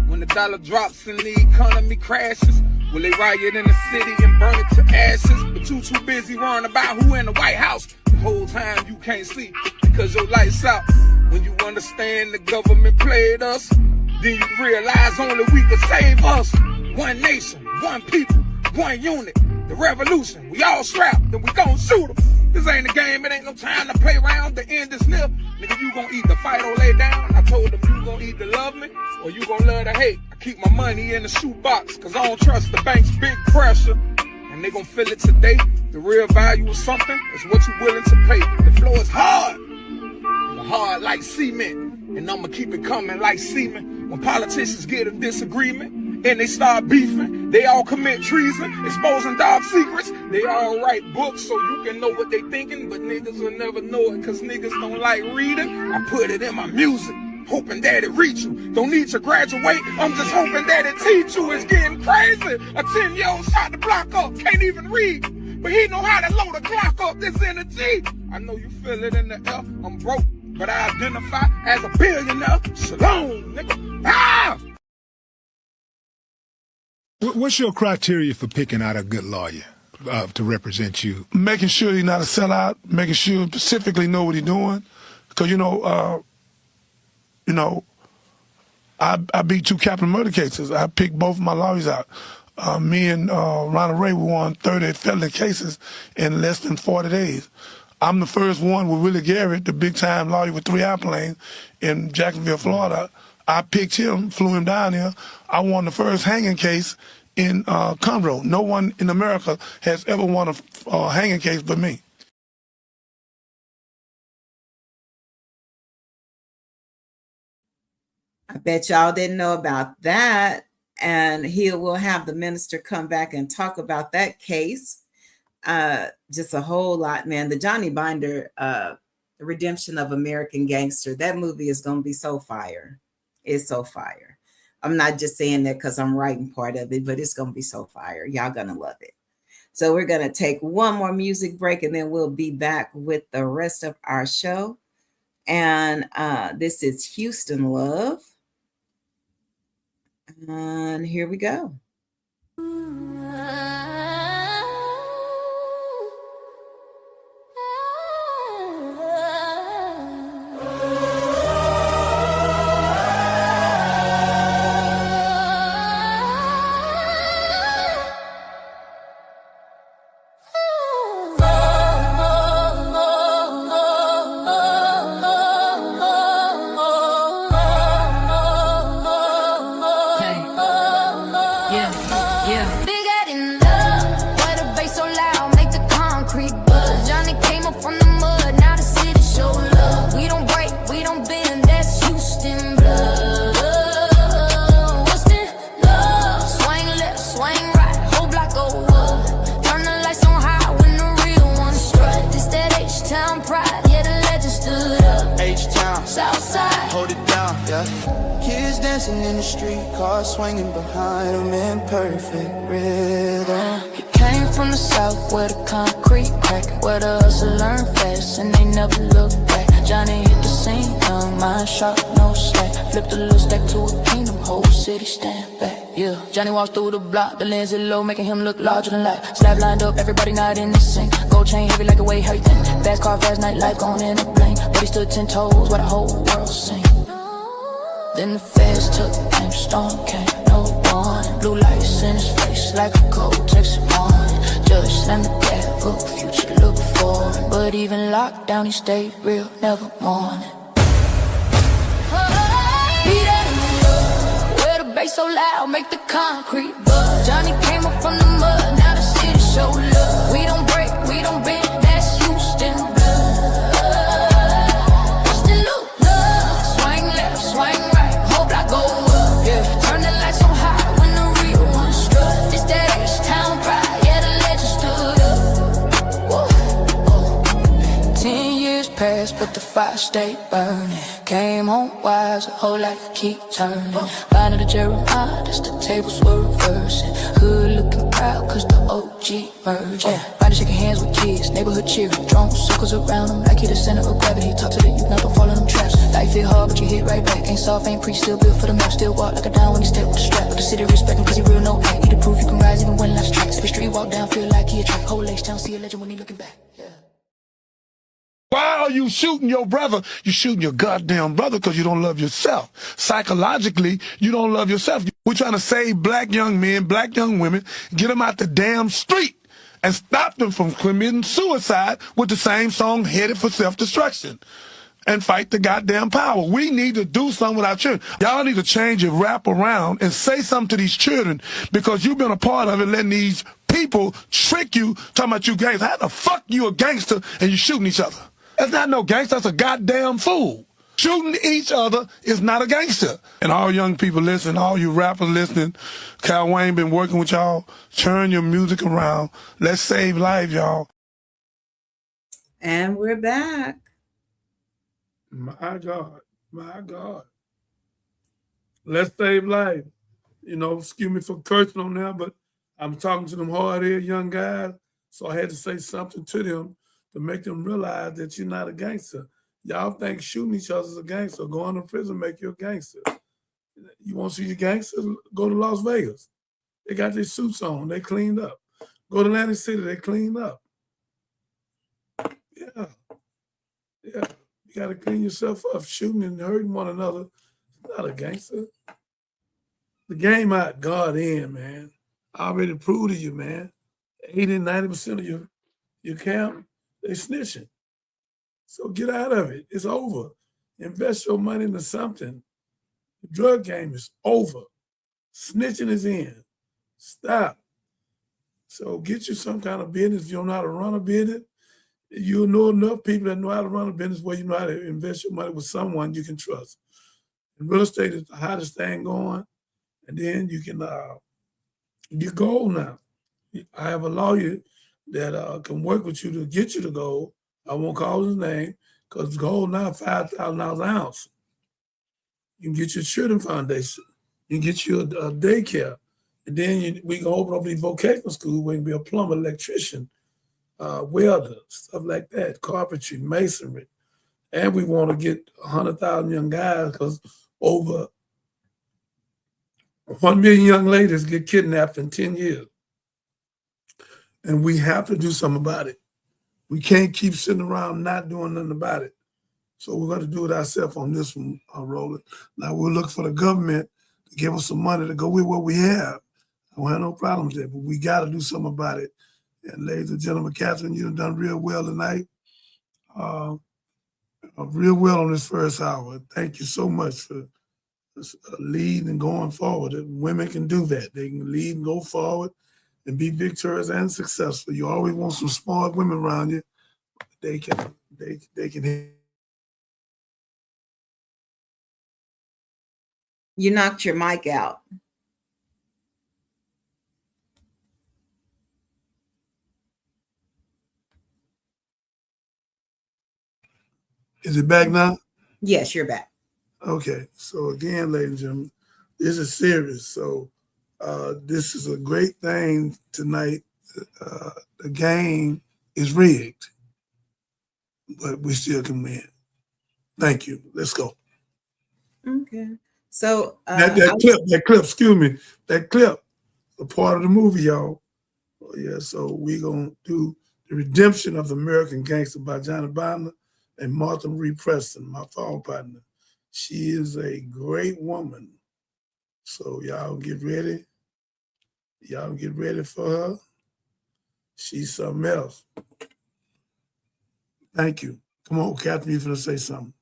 When the dollar drops and the economy crashes, will they riot in the city and burn it to ashes? But you too busy worrying about who in the White House. The whole time you can't see because your lights out. When you understand the government played us, then you realize only we can save us. One nation, one people, one unit. the revolution. We all strapped, then we gon' shoot 'em. This ain't a game, it ain't no time to play around. The end is near. Nigga, you gon' either fight or lay down. I told them you gon' either love me or you gon' love to hate. I keep my money in the shoebox, cause I don't trust the bank's big pressure. And they gon' feel it today. The real value of something is what you willing to pay. The flow is hard. Hard like cement. And I'ma keep it coming like semen. When politicians get a disagreement and they start beefing, they all commit treason, exposing dark secrets. They all write books so you can know what they thinking, but niggas will never know it cause niggas don't like reading. I put it in my music, hoping that it reach you. Don't need to graduate, I'm just hoping that it teach you. It's getting crazy. A 10-year-old shot the block up, can't even read, but he know how to load a clock up. This energy, I know you feel it in the air. I'm broke, but I identify as a billionaire. Shalom, nigga. Ah! What's your criteria for picking out a good lawyer to represent you? Making sure he's not a sellout, making sure specifically know what he's doing. Because, I beat 2 capital murder cases. I picked both of my lawyers out. Me and Ronald Ray, we won 30 felony cases in less than 40 days. I'm the first one with Willie Garrett, the big-time lawyer with 3 airplanes in Jacksonville, Florida. I picked him, flew him down here. I won the first hanging case in Conroe. No one in America has ever won a hanging case but me. I bet y'all didn't know about that. And we'll have the minister come back and talk about that case. Just a whole lot, man. The Johnny Binder, The Redemption of American Gangster, that movie is going to be so fire. It's so fire. I'm not just saying that because I'm writing part of it, but it's going to be so fire. Y'all going to love it. So we're going to take one more music break and then we'll be back with the rest of our show. And this is Houston Love. And here we go. In the street, car swinging behind him in perfect rhythm. He came from the south where the concrete crack, where the hustle learn fast and they never look back. Johnny hit the scene, young mind sharp, no slack. Flip the little stack to a kingdom, whole city stand back. Yeah, Johnny walks through the block, the lens is low, making him look larger than life. Slab lined up, everybody not in the sync. Gold chain heavy like a way, how you think? Fast car, fast night, life gone in a blink. But he stood 10 toes, while the whole world sing. Then the feds took him, storm came, no warning. Blue lights in his face like a cold Texas morning. Judge slammed the gavel, future look foreign. But even locked down, he stayed real, never mourning. Beat that in the love, where the bass so loud, make the concrete buzz. Johnny came up from the mud, now the city show love. We don't break, we don't bend, that's Houston blood. Houston look love, swing left, swing right. Go up, yeah. Turn the lights on high when the real ones strut. It's that H-Town pride, yeah, the legend stood up. Whoa. 10 years passed, but the fire stayed burning. Came home wise, a whole life keep turning. Finding the Jeremiah, that's the tables were reversing. Hood looking proud, cause the OG merged, yeah. Body shaking hands with kids, neighborhood cheering. Drone circles around them, like he the center of gravity. Talk to the youth, now don't fall in them traps. Life hit hard, but you hit right back. Ain't soft, ain't preach, still built for the map. Still walk like a down when he step with the strap. But the city respect him, cause he real no act. He the proof you can rise even when life's tracks. Every street walk down, feel like he a track. Whole H-Town, see a legend when he looking back, yeah. Why are you shooting your brother? You're shooting your goddamn brother because you don't love yourself. Psychologically, you don't love yourself. We're trying to save black young men, black young women, get them out the damn street. and stop them from committing suicide with the same song, Headed for Self-Destruction, and fight the goddamn power. We need to do something with our children. Y'all need to change your rap around and say something to these children, because you've been a part of it, letting these people trick you, talking about you gangster. How the fuck you a gangster and you shooting each other? That's not no gangster, that's a goddamn fool. Shooting each other is not a gangster. And all young people listening, all you rappers listening, Cal Wayne been working with y'all. Turn your music around. Let's save lives, y'all. And we're back. My God, my God. Let's save lives. You know, excuse me for cursing on there, but I'm talking to them hard-headed young guys, so I had to say something to them to make them realize that you're not a gangster. Y'all think shooting each other is a gangster. Going to prison make you a gangster. You want to see your gangsters? Go to Las Vegas. They got their suits on. They cleaned up. Go to Atlantic City. They cleaned up. Yeah. Yeah. You got to clean yourself up. Shooting and hurting one another, not a gangster. The game out, God in, man. I already proved to you, man. 80 and 90% of your camp, they snitching. So get out of it. It's over. Invest your money into something. The drug game is over. Snitching is in. Stop. So get you some kind of business. If you don't know how to run a business, you'll know enough people that know how to run a business where you know how to invest your money with someone you can trust. And real estate is the hottest thing going. And then you can get gold now. I have a lawyer that can work with you to get you the gold. I won't call his name, because gold now $5,000 an ounce. You can get your children foundation. You can get you a daycare. And then we can open up these vocational schools where you can be a plumber, electrician, welder, stuff like that, carpentry, masonry. And we want to get 100,000 young guys, because over 1 million young ladies get kidnapped in 10 years. And we have to do something about it. We can't keep sitting around not doing nothing about it. So we're going to do it ourselves on this one, Roland. Now we'll look for the government to give us some money to go with what we have. I don't have no problem with that, but we got to do something about it. And ladies and gentlemen, Catherine, you've done real well tonight. Real well on this first hour. Thank you so much for leading and going forward. Women can do that. They can lead and go forward and be victorious and successful. You always want some smart women around you. They can. You knocked your mic out. Is it back now? Yes, you're back. Okay. So again, ladies and gentlemen, this is serious. So this is a great thing tonight. The game is rigged, but we still can win. Thank you. Let's go. Okay. So that clip, excuse me, that clip, a part of the movie, y'all. Oh, yeah, so we're going to do The Redemption of the American Gangster by Johnny Bonder and Martha Marie Preston, my fall partner. She is a great woman. So y'all get ready. Y'all get ready for her. She's something else. Thank you. Come on, Catherine, you're going to say something.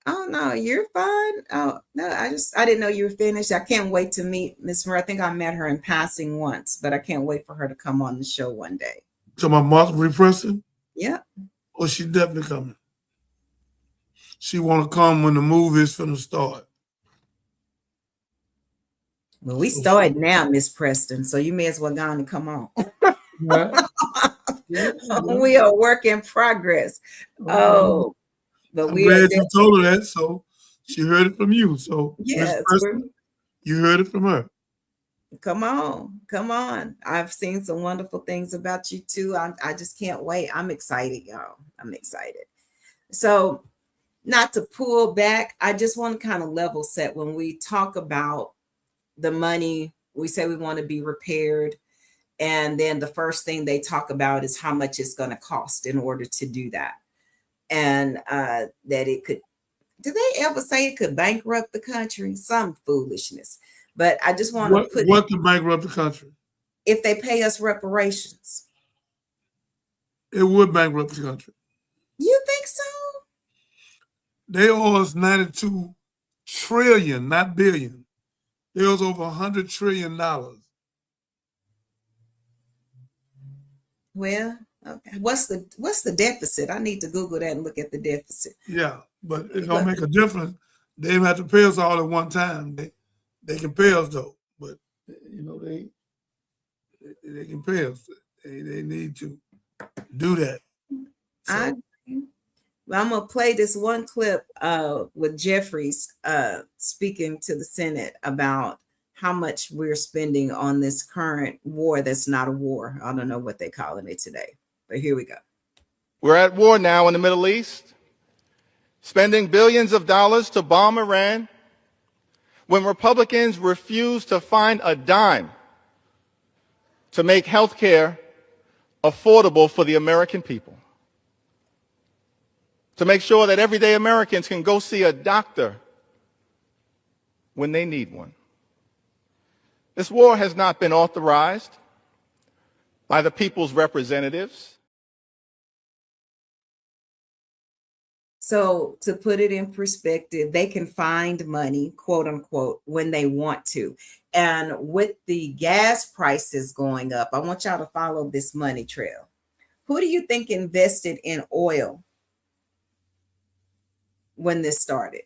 Oh, no, you're fine. Oh, no, I didn't know you were finished. I can't wait to meet Miss Marie. I think I met her in passing once, but I can't wait for her to come on the show one day. So my Martha Marie Preston? Yeah. Oh, she's definitely coming. She want to come when the movie is finna start. Well, we started now, Miss Preston, so you may as well go on and come on. Right. We are a work in progress. Oh, but I'm we glad are you told her that, so she heard it from you. So yes, Preston, you heard it from her. Come on. I've seen some wonderful things about you too. I just can't wait. I'm excited, y'all. I'm excited. So not to pull back, I just want to kind of level set when we talk about the money. We say we want to be repaired. And then the first thing they talk about is how much it's going to cost in order to do that. And that it could, did they ever say it could bankrupt the country? Some foolishness. But I just want to put what could bankrupt the country? If they pay us reparations. It would bankrupt the country. You think so? They owe us $92 trillion, not billion. They owe us over $100 trillion. Well, okay. What's the deficit? I need to Google that and look at the deficit. Yeah, but it don't make a difference. They don't have to pay us all at one time. They can pay us though, but they can pay us. They need to do that. So, I'm gonna play this one clip with Jeffries speaking to the Senate about how much we're spending on this current war that's not a war. I don't know what they're calling it today, but here we go. We're at war now in the Middle East, spending billions of dollars to bomb Iran when Republicans refuse to find a dime to make health care affordable for the American people, to make sure that everyday Americans can go see a doctor when they need one. This war has not been authorized by the people's representatives. So to put it in perspective, they can find money, quote unquote, when they want to. And with the gas prices going up, I want y'all to follow this money trail. Who do you think invested in oil when this started?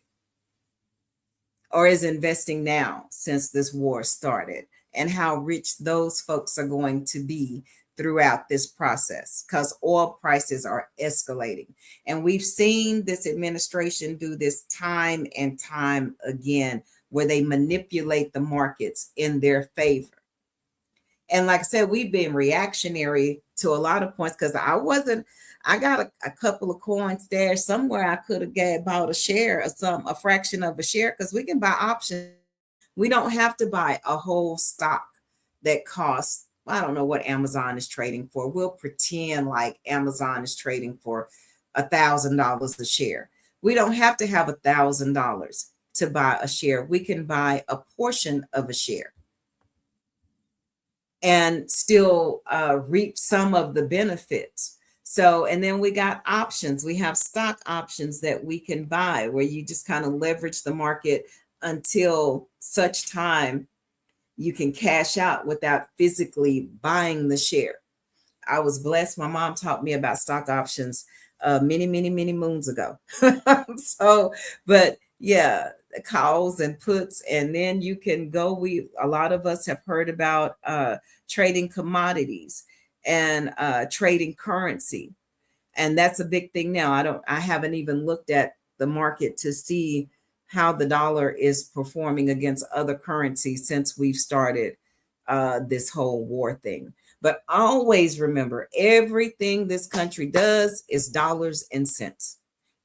Or is investing now since this war started, and how rich those folks are going to be throughout this process, because oil prices are escalating. And we've seen this administration do this time and time again, where they manipulate the markets in their favor. And like I said, we've been reactionary to a lot of points, because I got a couple of coins there somewhere. I could have bought a share or a fraction of a share, because we can buy options. We don't have to buy a whole stock that costs, I don't know what Amazon is trading for. We'll pretend like Amazon is trading for $1,000 a share. We don't have to have $1,000 to buy a share. We can buy a portion of a share and still reap some of the benefits. So, and then we got options. We have stock options that we can buy, where you just kind of leverage the market until such time you can cash out without physically buying the share. I was blessed. My mom taught me about stock options many moons ago. So, but yeah, calls and puts, and then you can go. A lot of us have heard about trading commodities and trading currency. And that's a big thing now. I haven't even looked at the market to see how the dollar is performing against other currencies since we've started this whole war thing. But always remember, everything this country does is dollars and cents,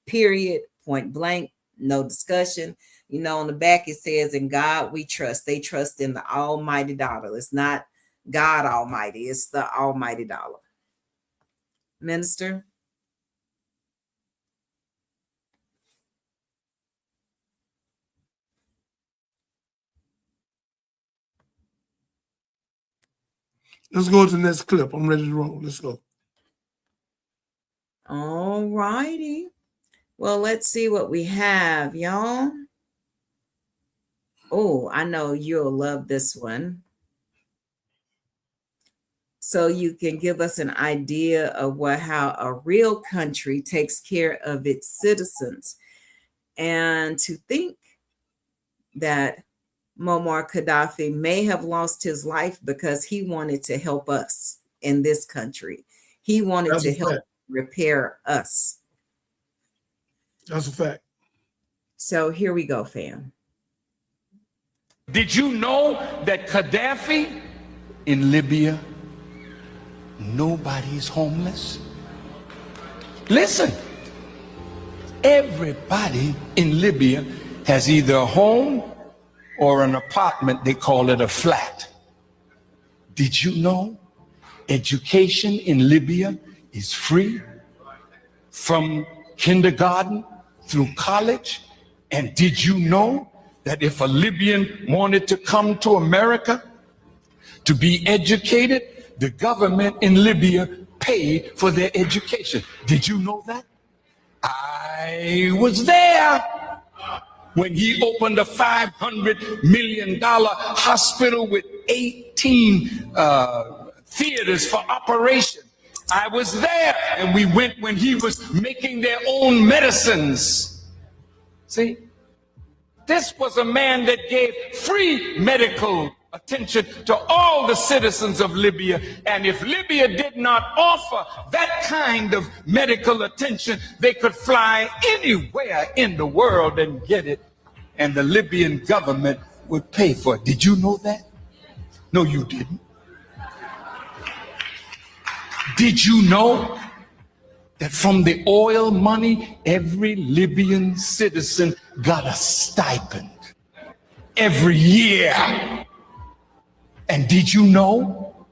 period, point blank, no discussion. On the back, it says, "In God we trust." They trust in the almighty dollar. It's not God Almighty, it's the almighty dollar. Minister? Let's go to the next clip. I'm ready to roll. Let's go. All righty. Well, let's see what we have, y'all. Oh, I know you'll love this one. So you can give us an idea of how a real country takes care of its citizens. And to think that Muammar Gaddafi may have lost his life because he wanted to help us in this country. He wanted to help repair us. That's a fact. So here we go, fam. Did you know that Gaddafi in Libya, nobody's homeless? Listen, everybody in Libya has either a home or an apartment. They call it a flat. Did you know education in Libya is free from kindergarten through college? And did you know that if a Libyan wanted to come to America to be educated, the government in Libya pay for their education. Did you know that? I was there when he opened a $500 million hospital with 18 theaters for operation. I was there, and we went when he was making their own medicines. See, this was a man that gave free medical attention to all the citizens of Libya. And if Libya did not offer that kind of medical attention, they could fly anywhere in the world and get it. And the Libyan government would pay for it. Did you know that? No, you didn't. Did you know that from the oil money, every Libyan citizen got a stipend every year? And did you know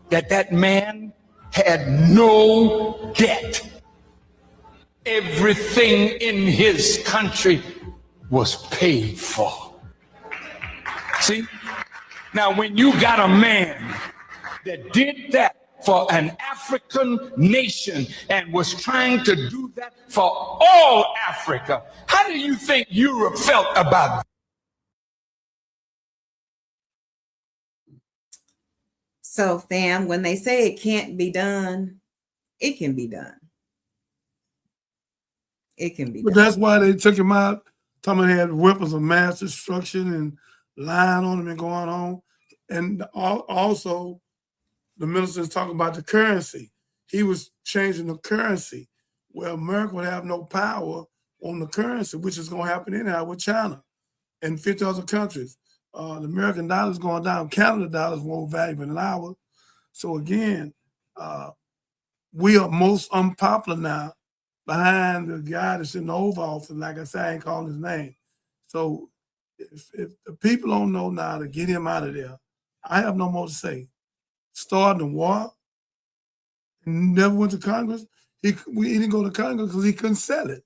that that man had no debt? Everything in his country was paid for. See? Now, when you got a man that did that for an African nation and was trying to do that for all Africa, how do you think Europe felt about it? So, fam, when they say it can't be done, it can be done. It can be But done. that's why they took him out. Talking about he had weapons of mass destruction and lying on him and going on. And also, the minister's talking about the currency. He was changing the currency where America would have no power on the currency, which is going to happen anyhow with China and 50 other countries. The American dollar is going down. Canada dollar is more valuable than ours. So again, we are most unpopular now behind the guy that's in the Oval Office. Like I said, I ain't calling his name. So if the people don't know now to get him out of there, I have no more to say. Starting the war, never went to Congress. He didn't go to Congress because he couldn't sell it.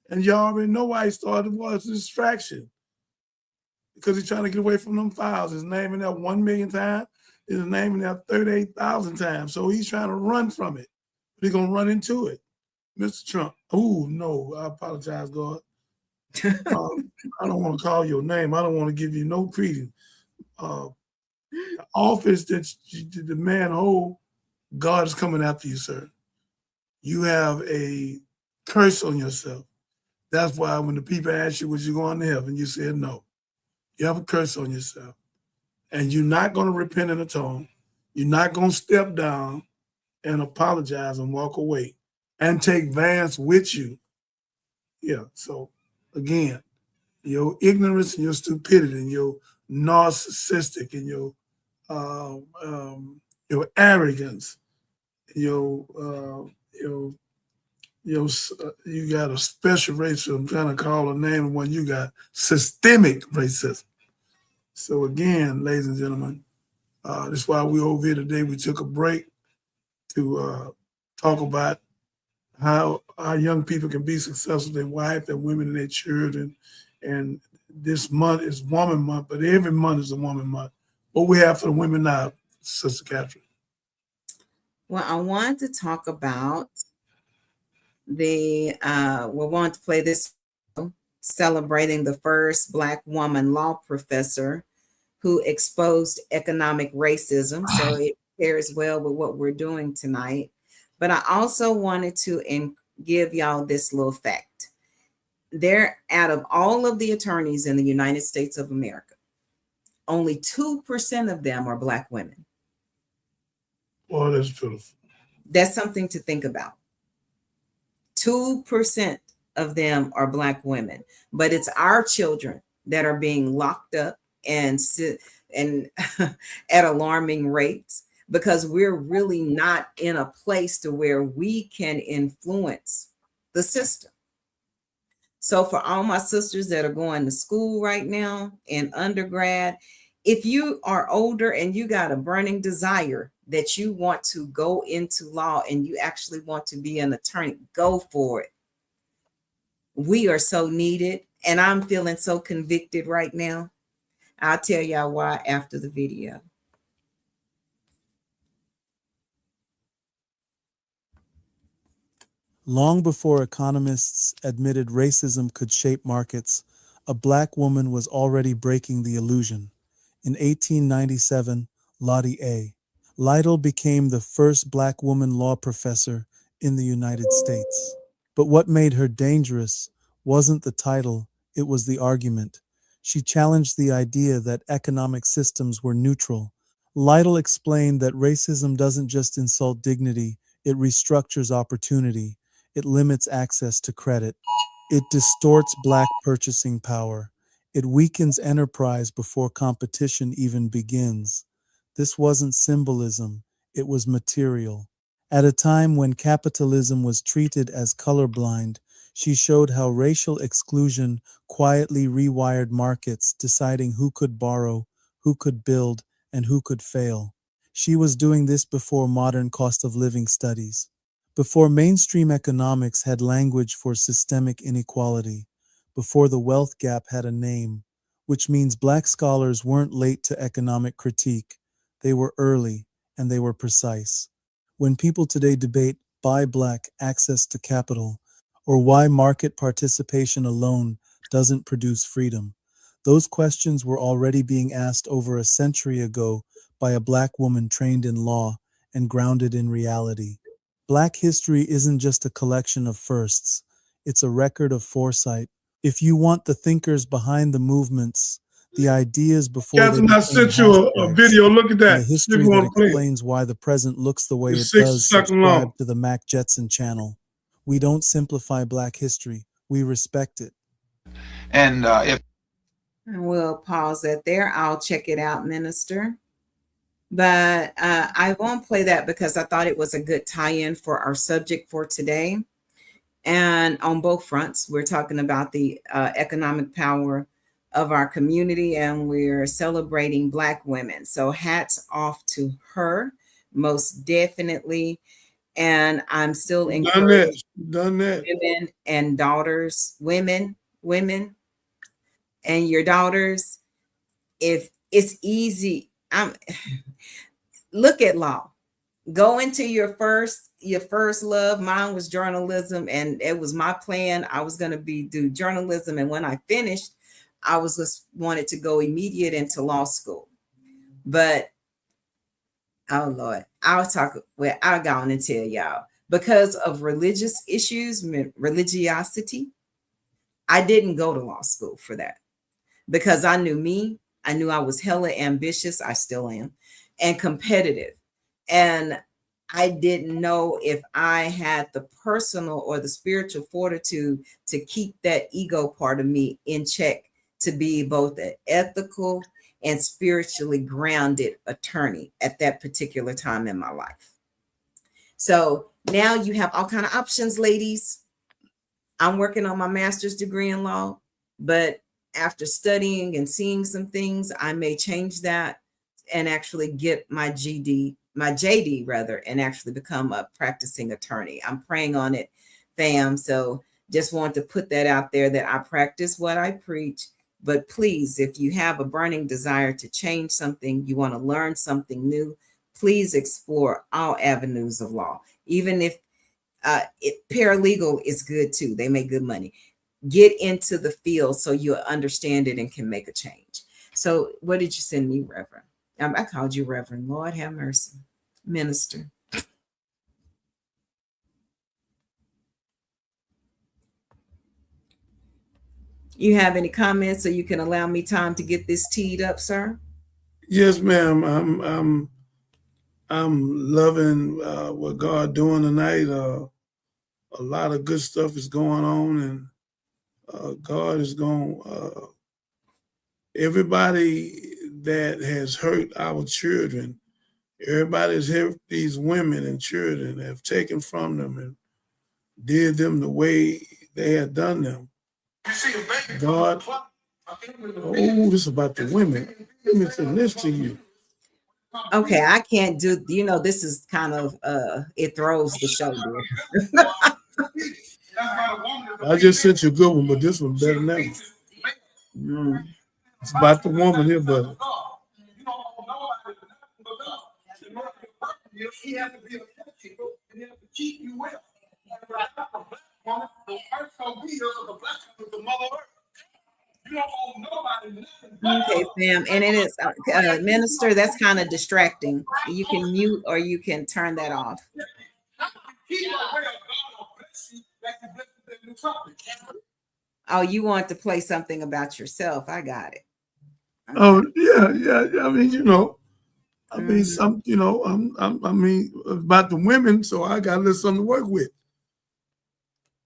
And you already know why he started the war. It's a distraction. Because he's trying to get away from them files. His name in there 1 million times. His name in there 38,000 times. So he's trying to run from it. But he's going to run into it. Mr. Trump. Oh, no. I apologize, God. I don't want to call your name. I don't want to give you no credence. The office that the man hold, God is coming after you, sir. You have a curse on yourself. That's why when the people ask you, was you going to heaven? You said no. You have a curse on yourself. And you're not going to repent and atone. You're not going to step down and apologize and walk away and take Vance with you. Yeah, so again, your ignorance and your stupidity and your narcissistic and your arrogance, you got a special racism. I'm trying to call a name of one you got, systemic racism. So again, ladies and gentlemen, that's why we're over here today. We took a break to talk about how our young people can be successful, their wife, their women, and their children. And this month is Woman Month, but every month is a Woman Month. What we have for the women now, Sister Catherine? Well, I wanted to talk about we want to play this celebrating the first Black woman law professor who exposed economic racism. So it pairs well with what we're doing tonight. But I also wanted to give y'all this little fact. Out of all of the attorneys in the United States of America, only 2% of them are Black women. Oh, that's beautiful. That's something to think about. 2% of them are Black women, but it's our children that are being locked up and at alarming rates because we're really not in a place to where we can influence the system. So for all my sisters that are going to school right now in undergrad, if you are older and you got a burning desire that you want to go into law and you actually want to be an attorney, go for it. We are so needed, and I'm feeling so convicted right now. I'll tell y'all why after the video. Long before economists admitted racism could shape markets, a black woman was already breaking the illusion. In 1897, Lahi Lidle became the first black woman law professor in the United States. But what made her dangerous wasn't the title, it was the argument. She challenged the idea that economic systems were neutral. Lidle explained that racism doesn't just insult dignity, it restructures opportunity. It limits access to credit. It distorts black purchasing power. It weakens enterprise before competition even begins. This wasn't symbolism, it was material. At a time when capitalism was treated as colorblind, she showed how racial exclusion quietly rewired markets, deciding who could borrow, who could build, and who could fail. She was doing this before modern cost of living studies, before mainstream economics had language for systemic inequality, before the wealth gap had a name, which means black scholars weren't late to economic critique. They were early and they were precise. When people today debate buy black access to capital or why market participation alone doesn't produce freedom, those questions were already being asked over a century ago by a black woman trained in law and grounded in reality. Black history isn't just a collection of firsts, it's a record of foresight. If you want the thinkers behind the movements, the ideas before they Catherine, I became sent you a hashtags, video. Look at and that. the See if history you that want to play it. explains why the present looks the way It's it 60 does, seconds subscribe long. to the Mac Jetson channel. We don't simplify black history, we respect it. And we'll pause that there. I'll check it out, Minister. But I won't play that because I thought it was a good tie-in for our subject for today. And on both fronts, we're talking about the economic power of our community, and we're celebrating Black women. So hats off to her, most definitely. And I'm still encouraging women and daughters, women, and your daughters. If it's easy, look at law. Go into your first love. Mine was journalism, and it was my plan. I was going to do journalism, and when I finished, I was just wanted to go immediate into law school. But oh Lord, I'll go on and tell y'all, because of religious issues, religiosity, I didn't go to law school for that, because I knew me. I knew I was hella ambitious. I still am, and competitive. And I didn't know if I had the personal or the spiritual fortitude to keep that ego part of me in check, to be both an ethical and spiritually grounded attorney at that particular time in my life. So now you have all kinds of options, ladies. I'm working on my master's degree in law, but after studying and seeing some things, I may change that and actually get my JD rather, and actually become a practicing attorney. I'm praying on it, fam. So just want to put that out there, that I practice what I preach. But please, if you have a burning desire to change something, you want to learn something new, please explore all avenues of law. Even if paralegal is good too. They make good money. Get into the field so you understand it and can make a change. So what did you send me, Reverend? I called you Reverend. Lord have mercy. Minister. You have any comments so you can allow me time to get this teed up, sir? Yes, ma'am. I'm loving what God doing tonight. A lot of good stuff is going on, and God is going. Everybody that has hurt our children, everybody has hurt these women and children, have taken from them and did them the way they had done them. God, oh, this is about the women. Let me send this to you. Okay, I can't do, this is kind of, it throws the show there. I just sent you a good one, but this one's better than that one. It's about the woman here, brother. Okay, Sam, and it is minister. That's kind of distracting. You can mute or you can turn that off. Oh, you want to play something about yourself? I got it. Okay. Oh yeah. I mean, I mean, some, I mean, about the women, so I got a little something to work with.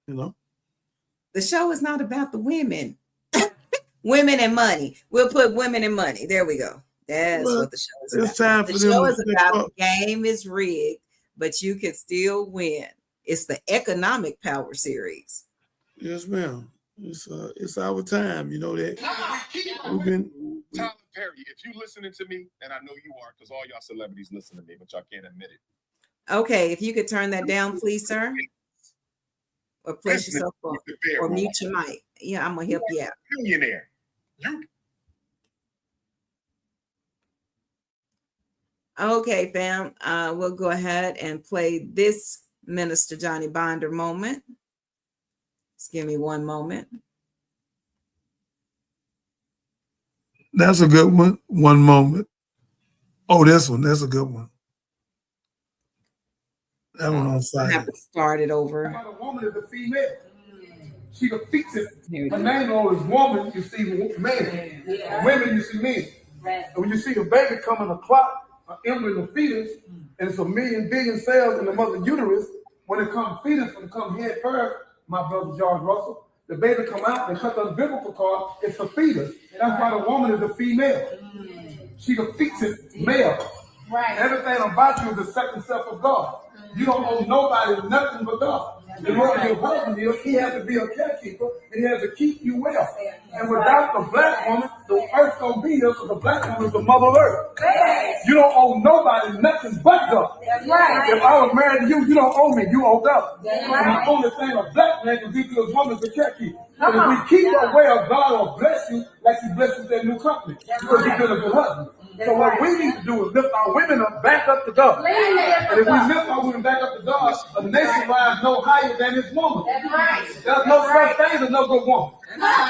The show is not about the women. Women and money. We'll put women and money. There we go. That's what the show is about. It's time for the them show to is about the game is rigged, but you can still win. It's the economic power series. Yes, ma'am. It's our time. You know that we've been. Tyler Perry, if you listening to me, and I know you are, because all y'all celebrities listen to me, but y'all can't admit it. Okay, if you could turn that down, please, sir. Or place yourself up, or mute your mic. Yeah, I'm gonna help you out. Millionaire. Okay, fam. We'll go ahead and play this Minister Johnny Binder moment. Just give me one moment. That's a good one. One moment. Oh, this one. That's a good one. That one on fire. I have to start it over. A woman is a female. She defeats it. Her name is woman, you see man. Women, you see men. And when you see a baby come in a clot, an embryo, a fetus, and it's a million billion cells in the mother's uterus, when it comes fetus, when it comes head first, my brother George Russell, the baby come out, they cut the umbilical cord, it's a fetus. And that's why the woman is a female. She defeats it, male. Right. Everything about you is the second self of God. You don't owe nobody nothing but God. The Lord your husband is, he has to be a caretaker, and he has to keep you well. And without the black woman, the earth don't be here, so the black woman is the mother earth. You don't owe nobody nothing but God. If I was married to you, you don't owe me, you owe God. And the only thing a black man can do to his woman is a caretaker. And if we keep our way of God will bless you like he blessed you with that new company, because you've been a good husband. So what we need to do is lift our women up back up to God. And if we lift our women back up to God, a nation rises no higher than its woman. There's no such thing as no good woman.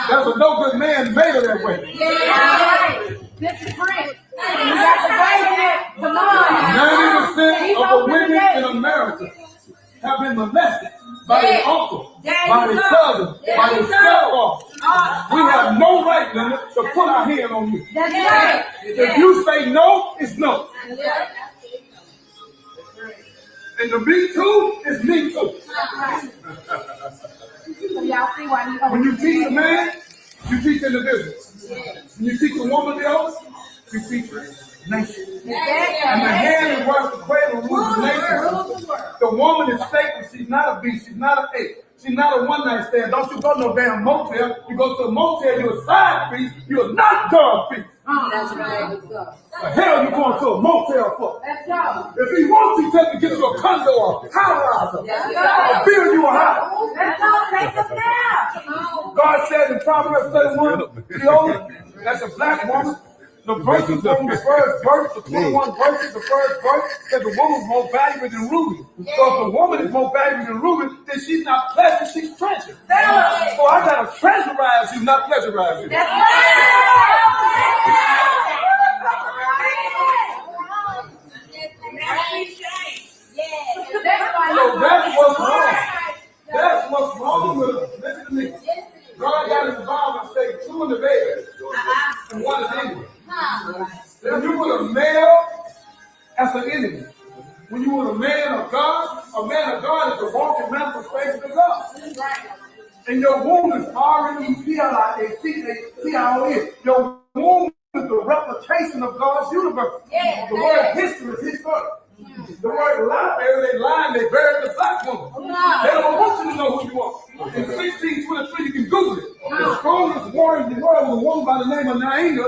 There's a no good man made her that way. This is Prince. You got to write that. Come on. 90% of the women in America have been molested by their uncle, by their cousin, by their stepfather. We have no right, Linda, to put our hand on you. That's right. If you say no, it's no. And the me too is me too. When you teach a man, you teach individuals. When you teach a woman else, you teach a nation. And the hand that works the cradle rules the nation. The woman is sacred. She's not a beast. She's not a ape. She's not a one-night stand. Don't you go to no damn motel. You go to a motel, you're a side piece. You're not God piece. That's right. The hell you going to a motel for? Let's go. If he wants you to get you a condo or a high riser, or build you a house. Let's go. Take us down. God said in Proverbs 31, Leola, that's a black woman. The verses from the first verse, the 21 verses, the first verse, said the woman's more valuable than ruby. So if the woman is more valuable than ruby, then she's not pleasure, she's treasure. So I gotta treasurize you, not pleasurize you. That's right. So that's what's wrong. That's what's wrong with us. Listen to me. God got involved and say 2 in the bed and 1 is enemy. If you were a male, that's an enemy. When you were a man of God is the walking manifestation of God. And your womb is R-E-P-L-I-A-C-A-T-I-O-N. Your womb is the replication of God's universe. The word history is his word. The word library, they lie and they buried the black woman. They don't want you to know who you are. In 1623, you can Google it. The strongest warrior in the world was a woman by the name of Nainga.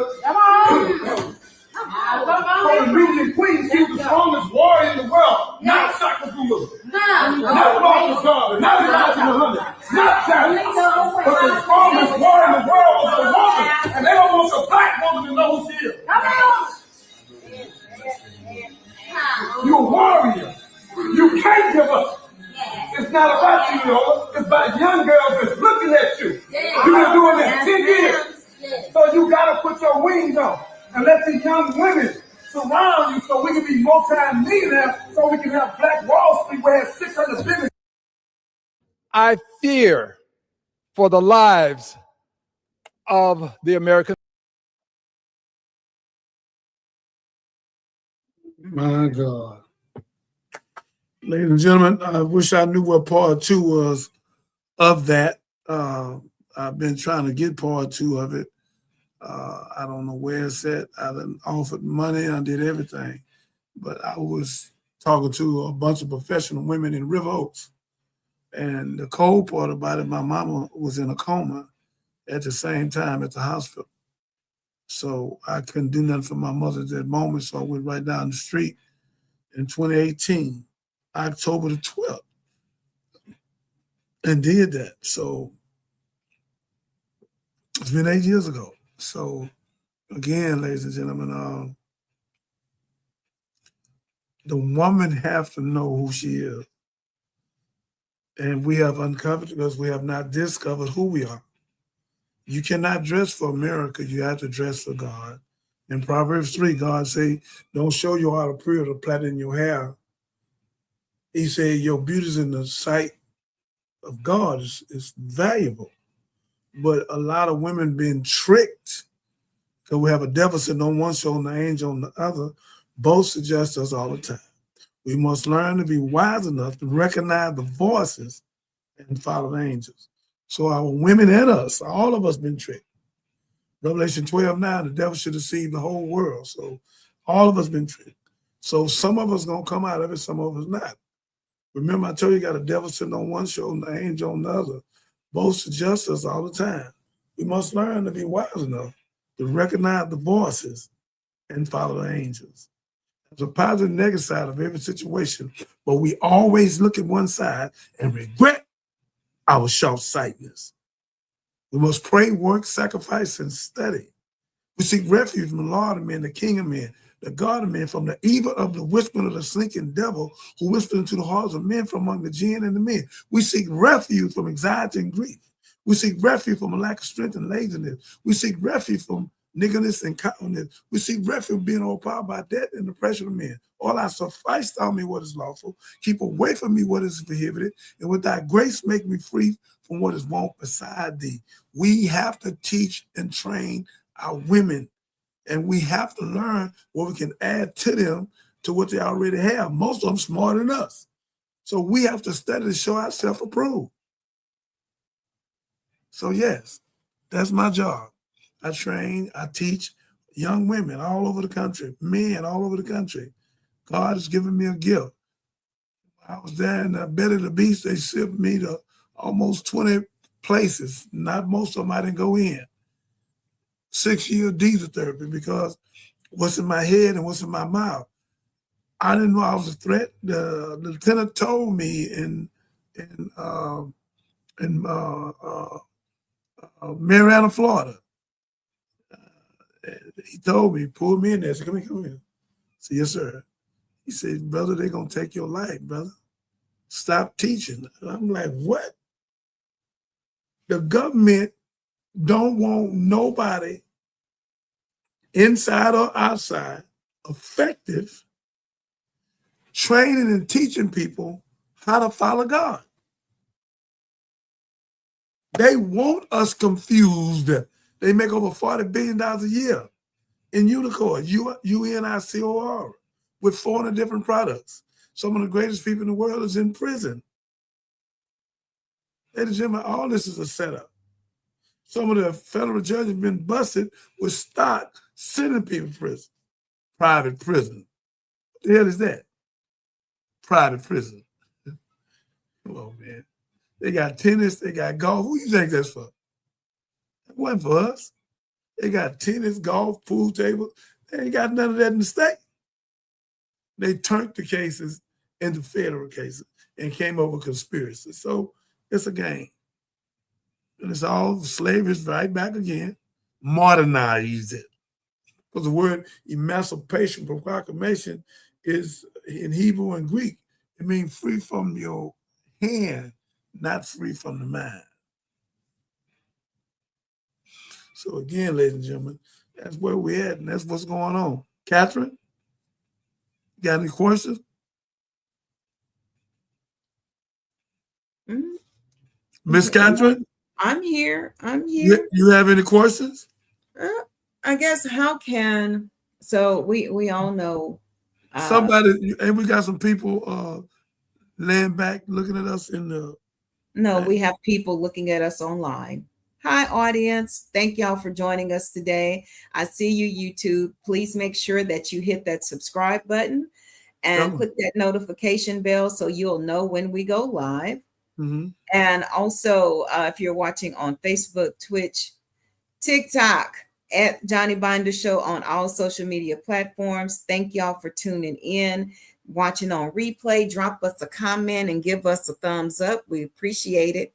For the Nubian queen, she was the strongest warrior in the world. Not Shakazulu. Not Marcus Garvey. Not Elijah Muhammad. Not Jack. But the strongest warrior in the world was a woman. And they don't want the black woman to know who she is. You're a warrior. You can't give up. It's not about you, Lord. It's about young girls that's looking at you. You've been doing this 10 years. So you got to put your wings on and let the young women surround you so we can be multi-millionaires, so we can have Black Wall Street where it has 600 businesses. I fear for the lives of the American. My God. Ladies and gentlemen, I wish I knew what part 2 was of that. I've been trying to get part 2 of it. I don't know where it's at. I done offered money. I did everything. But I was talking to a bunch of professional women in River Oaks. And the cold part about it, my mama was in a coma at the same time at the hospital. So I couldn't do nothing for my mother at that moment. So I went right down the street in 2018, October the 12th, and did that. So it's been 8 years ago. So again, ladies and gentlemen, the woman have to know who she is. And we have uncovered because we have not discovered who we are. You cannot dress for America. You have to dress for God. In Proverbs 3, God say, don't show your heart of prayer to plait in your hair. He said, your beauty is in the sight of God is valuable. But a lot of women being tricked because we have a devil sitting on one shoulder and an angel on the other. Both suggest us all the time. We must learn to be wise enough to recognize the voices and follow the angels. So our women and us, all of us been tricked. Revelation 12:9, the devil should deceive the whole world. So all of us been tricked. So some of us gonna come out of it, some of us not. Remember, I told you got a devil sitting on one shoulder and an angel on the other. Both suggest us all the time. We must learn to be wise enough to recognize the voices and follow the angels. There's a positive and negative side of every situation, but we always look at one side and regret our short-sightedness. We must pray, work, sacrifice, and study. We seek refuge from the Lord of men, the King of men, the God of men, from the evil of the whispering of the slinking devil who whispered into the hearts of men from among the jinn and the men. We seek refuge from anxiety and grief. We seek refuge from a lack of strength and laziness. We seek refuge from niggerness and cowardness. We seek refuge from being overpowered by debt and the pressure of men. All I suffice on me what is lawful. Keep away from me what is prohibited. And with thy grace make me free from what is wrong beside thee. We have to teach and train our women. And we have to learn what we can add to them to what they already have. Most of them smarter than us. So we have to study to show ourselves approved. So yes, that's my job. I train, I teach young women all over the country, men all over the country. God has given me a gift. I was there in the Bed of the Beast. They shipped me to almost 20 places. Not most of them I didn't go in. 6-year diesel therapy because what's in my head and what's in my mouth. I didn't know I was a threat. The lieutenant told me in Marietta, Florida. He told me, pulled me in there. I said, come here. I said, yes, sir. He said, brother, they're going to take your life, brother. Stop teaching. And I'm like, what? The government don't want nobody inside or outside effective training and teaching people how to follow God. They want us confused. They make over $40 billion a year in unicorn, UNICOR, with 400 different products. Some of the greatest people in the world is in prison. Ladies and gentlemen, all this is a setup. Some of the federal judges have been busted with stock sending people to prison. Private prison. What the hell is that? Private prison. Come on, man. They got tennis, they got golf. Who you think that's for? That wasn't for us. They got tennis, golf, pool tables. They ain't got none of that in the state. They turned the cases into federal cases and came over conspiracy. So it's a game. And it's all slavery is right back again. Modernize it. Because the word emancipation, proclamation is in Hebrew and Greek. It means free from your hand, not free from the mind. So again, ladies and gentlemen, that's where we're at, and that's what's going on. Catherine, got any questions? Miss Catherine? I'm here. I'm here. You have any questions? I guess so we all know Somebody, and we got some people laying back looking at us in the. No, we have people looking at us online. Hi, audience. Thank y'all for joining us today. I see you, YouTube. Please make sure that you hit that subscribe button and click that notification bell so you'll know when we go live. Mm-hmm. And also, if you're watching on Facebook, Twitch, TikTok, at Johnny Binder Show on all social media platforms. Thank y'all for tuning in, watching on replay. Drop us a comment and give us a thumbs up. We appreciate it.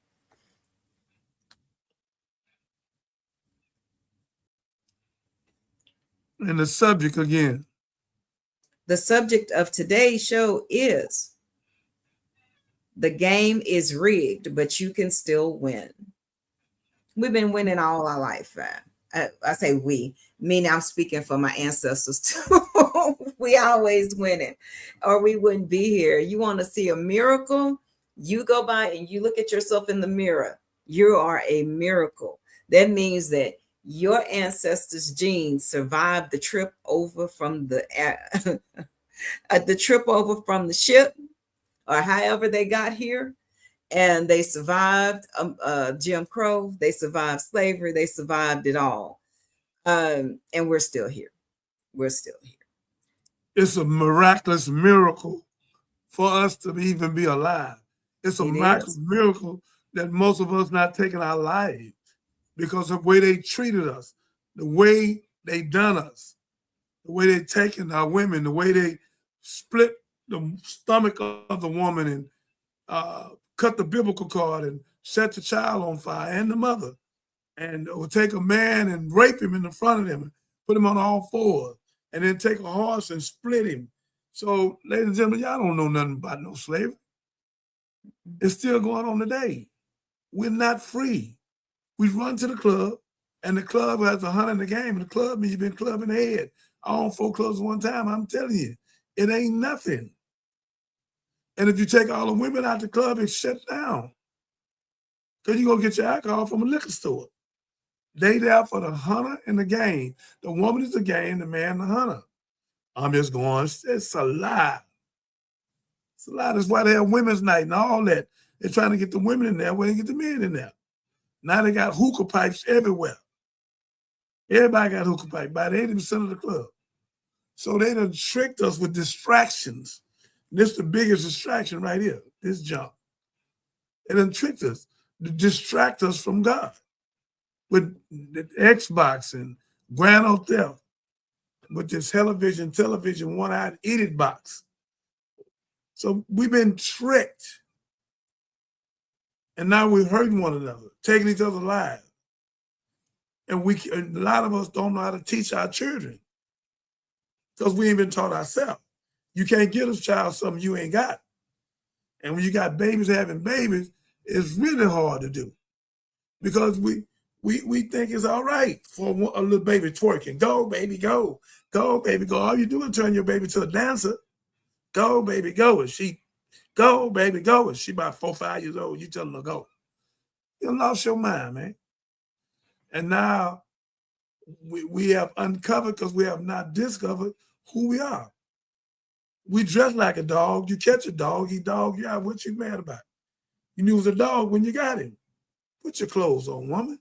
And the subject again. The subject of today's show is the game is rigged, but you can still win. We've been winning all our life. I say we, meaning I'm speaking for my ancestors too. We always winning, or we wouldn't be here. You want to see a miracle? You go by and you look at yourself in the mirror. You are a miracle. That means that your ancestors' genes survived the trip over from the ship, or however they got here. And they survived Jim Crow. They survived slavery. They survived it all. And we're still here. We're still here. It's a miraculous miracle for us to even be alive. It's a miraculous miracle that most of us not taking our lives because of the way they treated us, the way they done us, the way they taken our women, the way they split the stomach of the woman and cut the biblical cord and set the child on fire and the mother, and would take a man and rape him in the front of them and put him on all fours, and then take a horse and split him. So, ladies and gentlemen, y'all don't know nothing about no slavery. It's still going on today. We're not free. We run to the club, and the club has 100 in the game, and the club means you've been clubbing the head. I own 4 clubs at one time. I'm telling you, it ain't nothing. And if you take all the women out the club, it's shut down. Because you go get your alcohol from a liquor store. They there for the hunter and the game. The woman is the game, the man the hunter. I'm just going, it's a lie. It's a lie. That's why they have women's night and all that. They're trying to get the women in there where they get the men in there. Now they got hookah pipes everywhere. Everybody got hookah pipes, about 80% of the club. So they done tricked us with distractions. This is the biggest distraction right here, this junk. They done tricked us to distract us from God with the Xbox and Grand Hotel, with this television, one-eyed idiot box. So we've been tricked. And now we're hurting one another, taking each other's lives. And a lot of us don't know how to teach our children because we ain't been taught ourselves. You can't give a child something you ain't got. And when you got babies having babies, it's really hard to do because we think it's all right for a little baby twerking. Go, baby, go. Go, baby, go. All you do is turn your baby to a dancer. Go, baby, go. And she, go, baby, go. And she about 4 or 5 years old. You tell them to go. You lost your mind, man. And now we have uncovered because we have not discovered who we are. We dress like a dog. You catch a dog, he dog you out. What you mad about? You knew it was a dog when you got him. Put your clothes on, woman.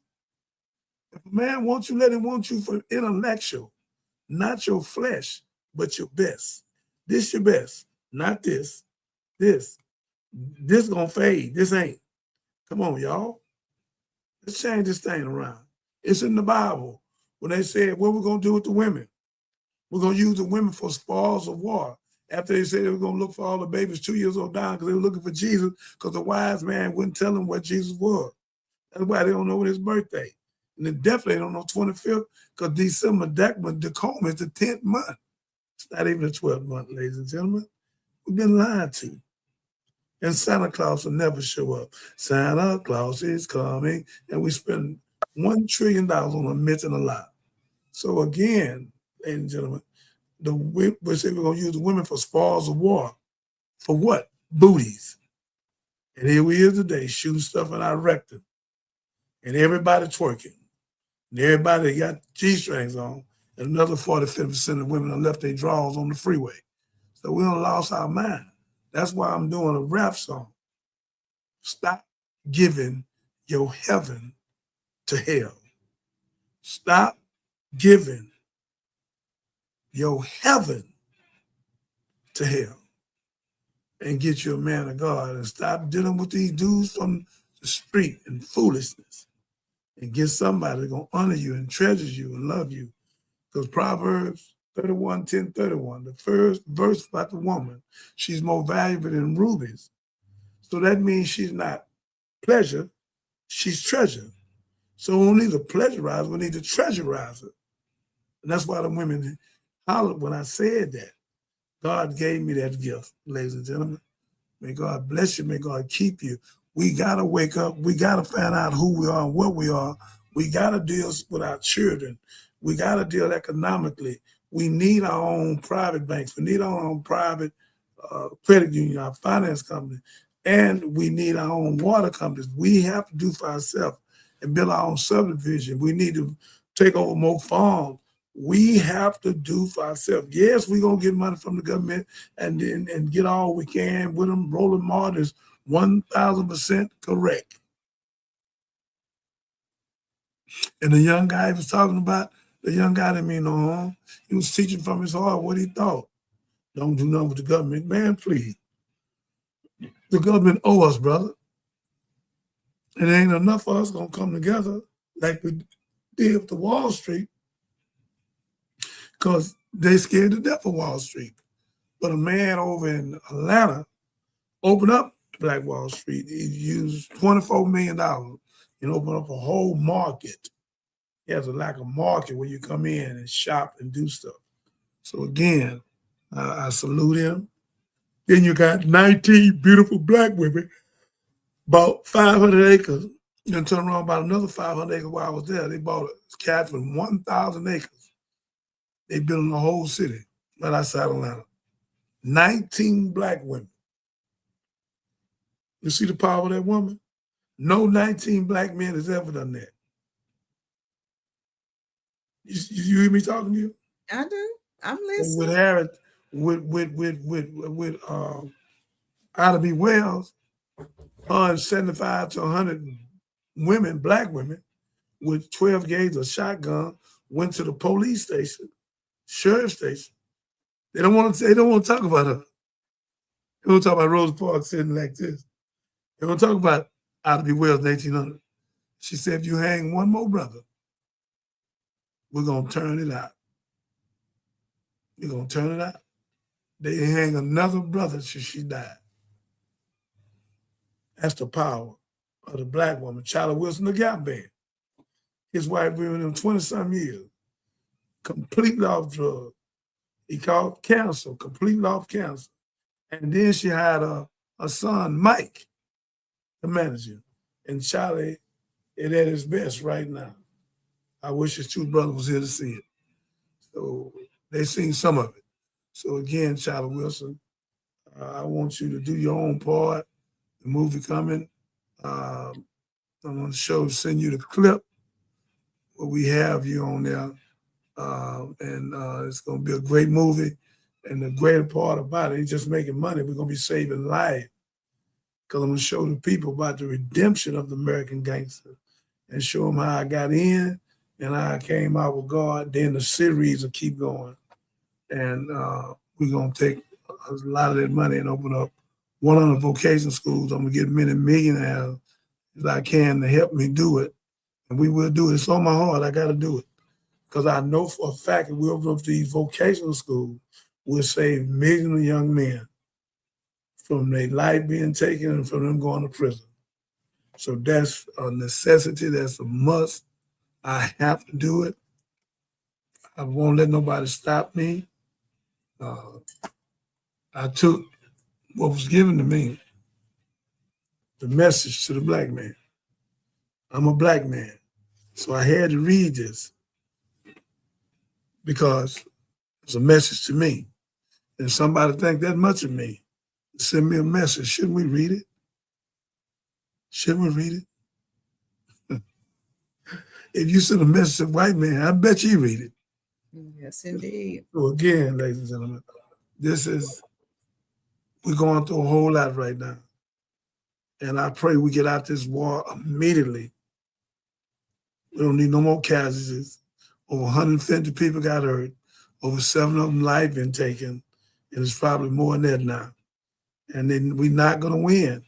If a man wants you, let him want you for intellectual, not your flesh, but your best. This your best, not this. This gonna fade. This ain't. Come on, y'all. Let's change this thing around. It's in the Bible when they said, what we're gonna do with the women. We're gonna use the women for spoils of war. After they said they were gonna look for all the babies 2 years old down because they were looking for Jesus because the wise man wouldn't tell them what Jesus was. That's why they don't know his birthday. And they definitely don't know 25th because December December is the 10th month. It's not even the 12th month, ladies and gentlemen. We've been lied to. And Santa Claus will never show up. Santa Claus is coming. And we spend $1 trillion on a myth and a lie. So again, ladies and gentlemen, we say we're going to use the women for spoils of war. For what? Booties. And here we is today, shooting stuff in our rectum. And everybody twerking. And everybody got G-strings on. And another 40-50% of women have left their drawers on the freeway. So we done lost our mind. That's why I'm doing a rap song. Stop giving your heaven to hell. Stop giving your heaven to hell. And get you a man of God and stop dealing with these dudes from the street and foolishness. And get somebody that's going to honor you and treasure you and love you. Because Proverbs 31:10-31, the first verse about the woman, she's more valuable than rubies. So that means she's not pleasure, she's treasure. So we don't need to pleasurize, we need to treasurize her. And that's why the women hollered when I said that. God gave me that gift, ladies and gentlemen. May God bless you, may God keep you. We gotta wake up, we gotta find out who we are and what we are. We gotta deal with our children. We gotta deal economically. We need our own private banks. We need our own private credit union, our finance company, and we need our own water companies. We have to do for ourselves and build our own subdivision. We need to take over more farms. We have to do for ourselves. Yes, we're gonna get money from the government and get all we can with them. Roland Martin is 1,000% correct. And the young guy he was talking about, the young guy didn't mean no harm. He was teaching from his heart what he thought. Don't do nothing with the government. Man, please. The government owe us, brother. And it ain't enough for us gonna come together like we did with the Wall Street, because they scared to death of Wall Street. But a man over in Atlanta opened up Black Wall Street. He used $24 million and opened up a whole market. He has a market where you come in and shop and do stuff. So again, I salute him. Then you got 19 beautiful Black women, bought 500 acres, and turned around about another 500 acres while I was there. They bought a Catherine 1,000 acres. They built a whole city right outside Atlanta. 19 Black women. You see the power of that woman? No 19 Black men has ever done that. You hear me talking to you? I do. I'm listening. With Harris, with Ida B. Wells, 75 to 100 women, Black women, with 12 gauge of shotgun, went to the police station, sheriff station. They don't want to talk about her. They don't talk about Rosa Parks sitting like this. They don't talk about Ida B. Wells in 1800. She said, if you hang one more brother, we're going to turn it out. You're going to turn it out. They hang another brother till she died. That's the power of the Black woman. Charlie Wilson, the Gap Band. His wife been with him 20-some years. Completely off drugs. He called cancer, completely off cancer. And then she had a son, Mike, the manager. And Charlie is at his best right now. I wish his two brothers was here to see it. So they seen some of it. So again, Charlie Wilson, I want you to do your own part. The movie coming. I'm going to send you the clip where we have you on there. And it's going to be a great movie. And the greater part about it, it's just making money. We're going to be saving lives. Because I'm going to show the people about the redemption of the American gangster and show them how I got in and how I came out with God. Then the series will keep going. And we're going to take a lot of that money and open up 100 vocational schools. I'm going to get many millionaires as I can to help me do it. And we will do it. It's on my heart. I got to do it. Because I know for a fact if we open up these vocational schools, we'll save millions of young men from their life being taken and from them going to prison. So that's a necessity. That's a must. I have to do it. I won't let nobody stop me. I took what was given to me the message to the black man. I'm a black man, so I had to read this because it's a message to me. And somebody think that much of me, send me a message. Shouldn't we read it? Shouldn't we read it? If you send a message to a white man, I bet you read it. Yes, indeed. So again, ladies and gentlemen, we're going through a whole lot right now. And I pray we get out this war immediately. We don't need no more casualties. Over 150 people got hurt. Over 7 of them life been taken. And it's probably more than that now. And then we're not gonna win.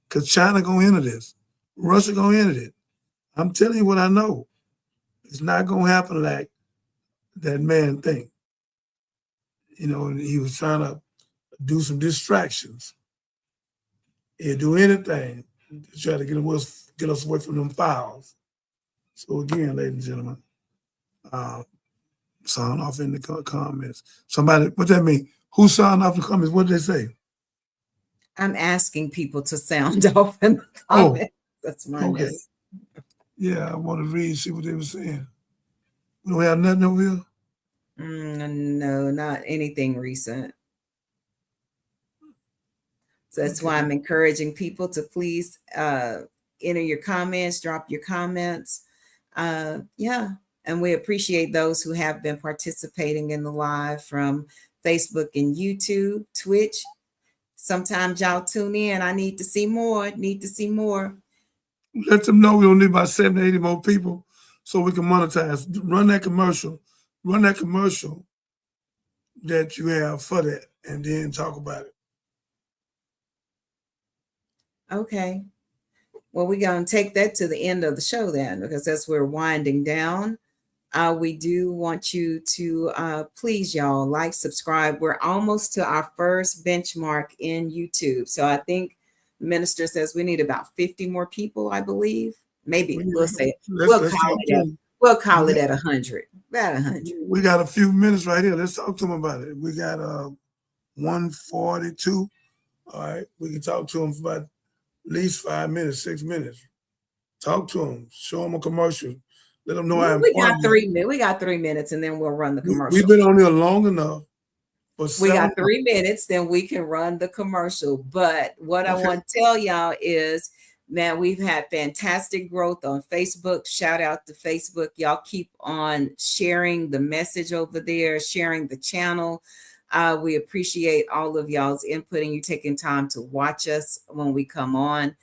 Because China gonna enter this. Russia gonna enter it. I'm telling you what I know. It's not gonna happen like that man think. You know, and he was trying to do some distractions. He'll do anything to try to get us away from them files. So again, ladies and gentlemen, sign off in the comments. Somebody, what that mean? Who signed off in the comments? What did they say? I'm asking people to sound off in the comments. That's my message. Yeah, I want to read, see what they were saying. We don't have nothing over here? No, not anything recent. So that's why I'm encouraging people to please enter your comments, drop your comments. Yeah, and we appreciate those who have been participating in the live from Facebook and YouTube, Twitch. Sometimes y'all tune in. I need to see more. Let them know we don't need about 70, 80 more people so we can monetize. Run that commercial that you have for that, and then talk about it. Okay. Well, we're going to take that to the end of the show then, because as we're winding down, we do want you to please, y'all, like, subscribe. We're almost to our first benchmark in YouTube. So I think the minister says we need about 50 more people, I believe. Maybe we'll call it at 100. About 100. We got a few minutes right here. Let's talk to them about it. We got 142. All right. We can talk to them for about at least 5 minutes, 6 minutes. Talk to them. Show them a commercial. Let them know how important. We got 3 minutes, and then we'll run the commercial. We've been on here long enough. We got 3 minutes, then we can run the commercial. But what I want to tell y'all is, man, we've had fantastic growth on Facebook. Shout out to Facebook. Y'all keep on sharing the message over there, sharing the channel. We appreciate all of y'all's input and you taking time to watch us when we come on.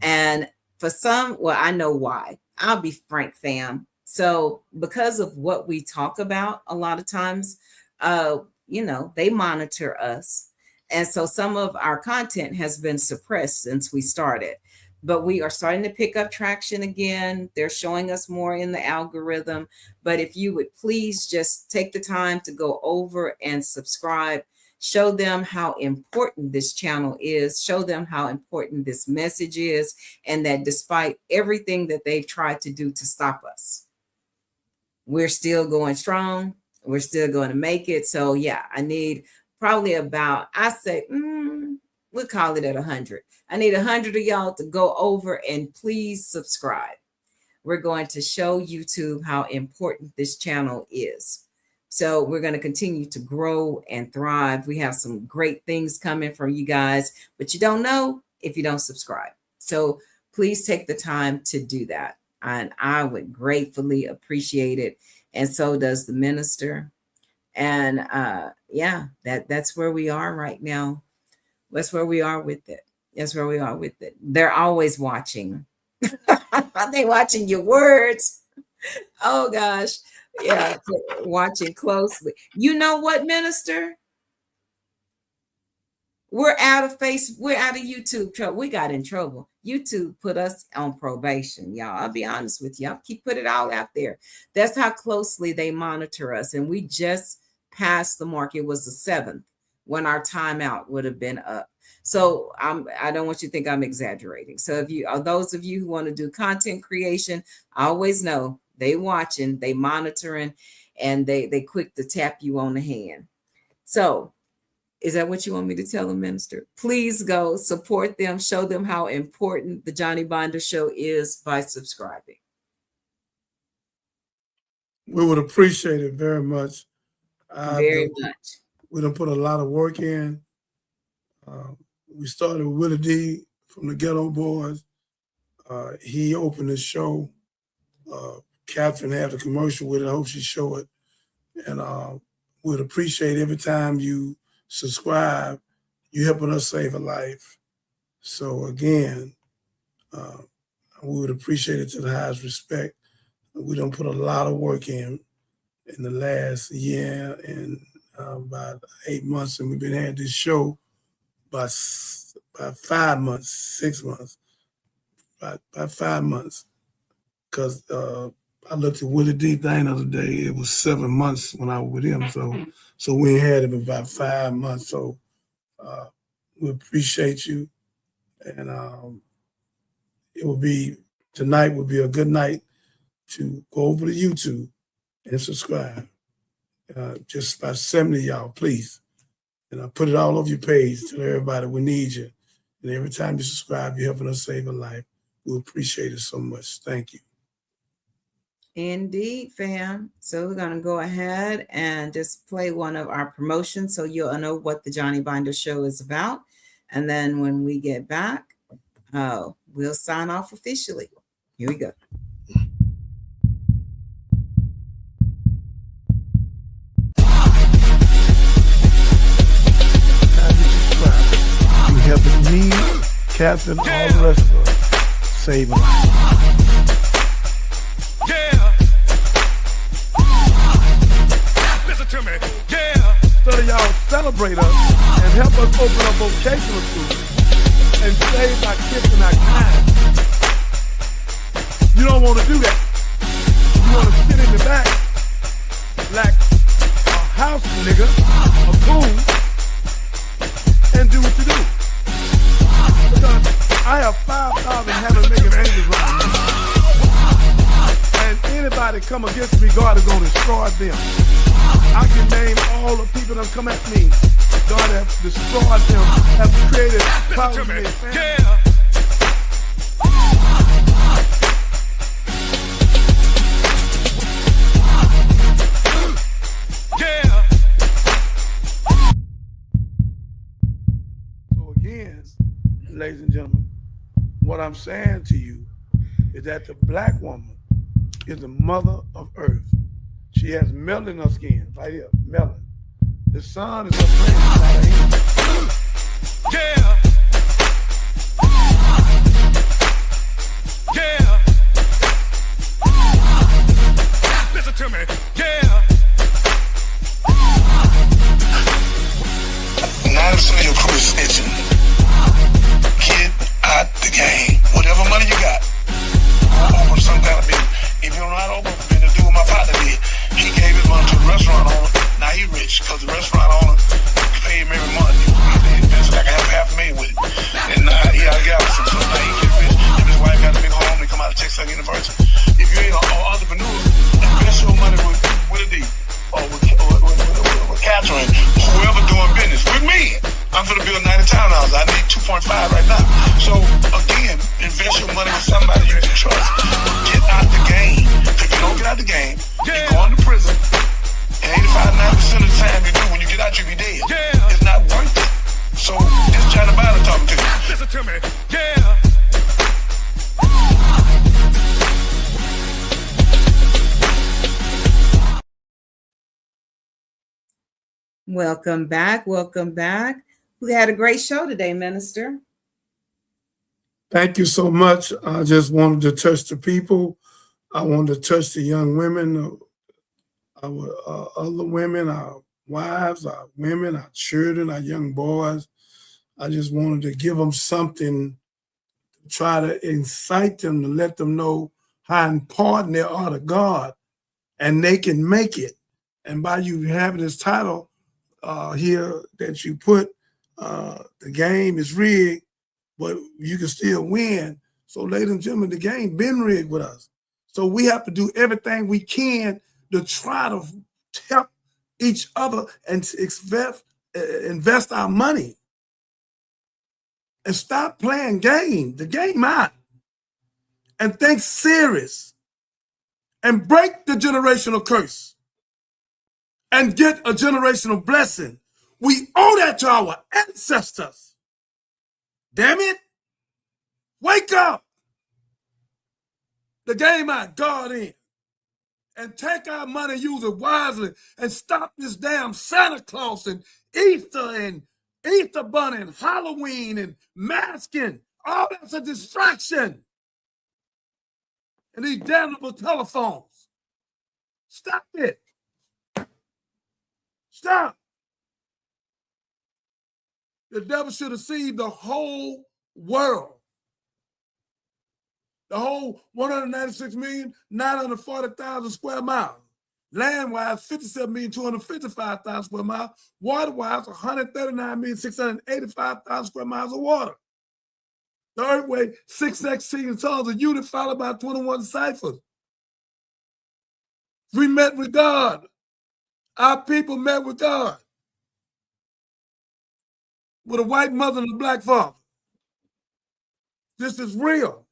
And for some, well, I know why. I'll be frank, fam. So because of what we talk about a lot of times, they monitor us. And so some of our content has been suppressed since we started. But we are starting to pick up traction again. They're showing us more in the algorithm. But if you would please just take the time to go over and subscribe, show them how important this channel is, show them how important this message is, and that despite everything that they've tried to do to stop us, we're still going strong. We're still going to make it. So yeah, I need probably about, we'll call it at 100. I need 100 of y'all to go over and please subscribe. We're going to show YouTube how important this channel is. So we're going to continue to grow and thrive. We have some great things coming from you guys, but you don't know if you don't subscribe. So please take the time to do that. And I would gratefully appreciate it. And so does the minister. And that's where we are right now. That's where we are with it. That's where we are with it. They're always watching. Are they watching your words? Oh gosh. Yeah, watching closely. You know what, minister? We're out of YouTube trouble. We got in trouble. YouTube put us on probation, y'all. I'll be honest with you. I'll keep putting it all out there. That's how closely they monitor us. And we just passed the mark. It was the 7th when our timeout would have been up. So I don't want you to think I'm exaggerating. So those of you who want to do content creation, I always know they watching, they monitoring, and they quick to tap you on the hand. So Is that what you want me to tell them, Minister? Please go support them, show them how important the Johnny Binder Show is by subscribing. We would appreciate it very much. Very much. We done put a lot of work in. We started with Willie D from the Ghetto Boys. He opened the show. Catherine had a commercial with it. I hope she show it. And we'd appreciate every time you subscribe. You helping us save a life. So again, we would appreciate it to the highest respect. We done put a lot of work in the last year and about 8 months, and we've been having this show about 5 months, 6 months, about 5 months. Because I looked at Willie D thing the other day. It was 7 months when I was with him. So we had him about 5 months. So we appreciate you. And tonight would be a good night to go over to YouTube and subscribe. Just about 70 of y'all, please. And I put it all over your page. Tell everybody we need you. And every time you subscribe, you're helping us save a life. We appreciate it so much. Thank you. Indeed, fam. So we're going to go ahead and just play one of our promotions so you'll know what the Johnny Binder Show is about. And then when we get back, we'll sign off officially. Here we go. You helping me, Captain, all the rest of us save a life. To me, yeah. So y'all celebrate us and help us open up vocational schools and save our kids and our kind. You don't want to do that. You want to sit in the back like a house nigga, a fool, and do what you do. Because I have 5,000 heaven-making angels around me. And anybody come against me, God is going to destroy them. I can name all the people that come at me. God has destroyed them, have created problems in their family. Yeah. So again, ladies and gentlemen, what I'm saying to you is that the black woman is the mother of earth. She has melanin in her skin, right here, melanin. The sun is her friend, not her enemy. Yeah. Yeah. Listen to me. Yeah. 90% of your crew is snitching. Get out the game. Whatever money you got, go open some kind of business. If you don't know how to open a business, do what my partner did. He gave his money to the restaurant owner. Now he rich because the restaurant owner paid him every month. He invested like $500,000 with it. And now he out of Galveston. So now he get rich. Him and his wife got a big home. They come out of Texas University. If you ain't an entrepreneur, invest your money with a D or with Catherine, whoever doing business. With me, I'm going to build 90 townhouses. I need 2.5 right now. So again, invest your money with somebody you can trust. Get out the game. If you don't get out the game, you're going to prison. And 85-90% of the time you do, when you get out, you be dead. Yeah. It's not worth it. So this Johnny Binder talking to you. Listen to me. Yeah. Welcome back. Welcome back. We had a great show today, Minister. Thank you so much. I just wanted to touch the people. I wanted to touch the young women, our other women, our wives, our women, our children, our young boys. I just wanted to give them something, to try to incite them, to let them know how important they are to God, and they can make it. And by you having this title here that you put, the game is rigged, but you can still win. So ladies and gentlemen, the game been rigged with us. So we have to do everything we can to try to help each other and to invest our money and stop playing game, the game out, and think serious and break the generational curse and get a generational blessing. We owe that to our ancestors. Damn it. Wake up. The game out, God in. And take our money, use it wisely, and stop this damn Santa Claus and Easter Bunny and Halloween and masking. All that's a distraction. And these damnable telephones. Stop it. Stop. The devil should have seized the whole world. The whole 196,940,000 square miles. Land-wise, 57,255,000 square miles. Water-wise, 139,685,000 square miles of water. The earth weighs 6 tons a unit, followed by 21 ciphers. We met with God. Our people met with God. With a white mother and a black father. This is real.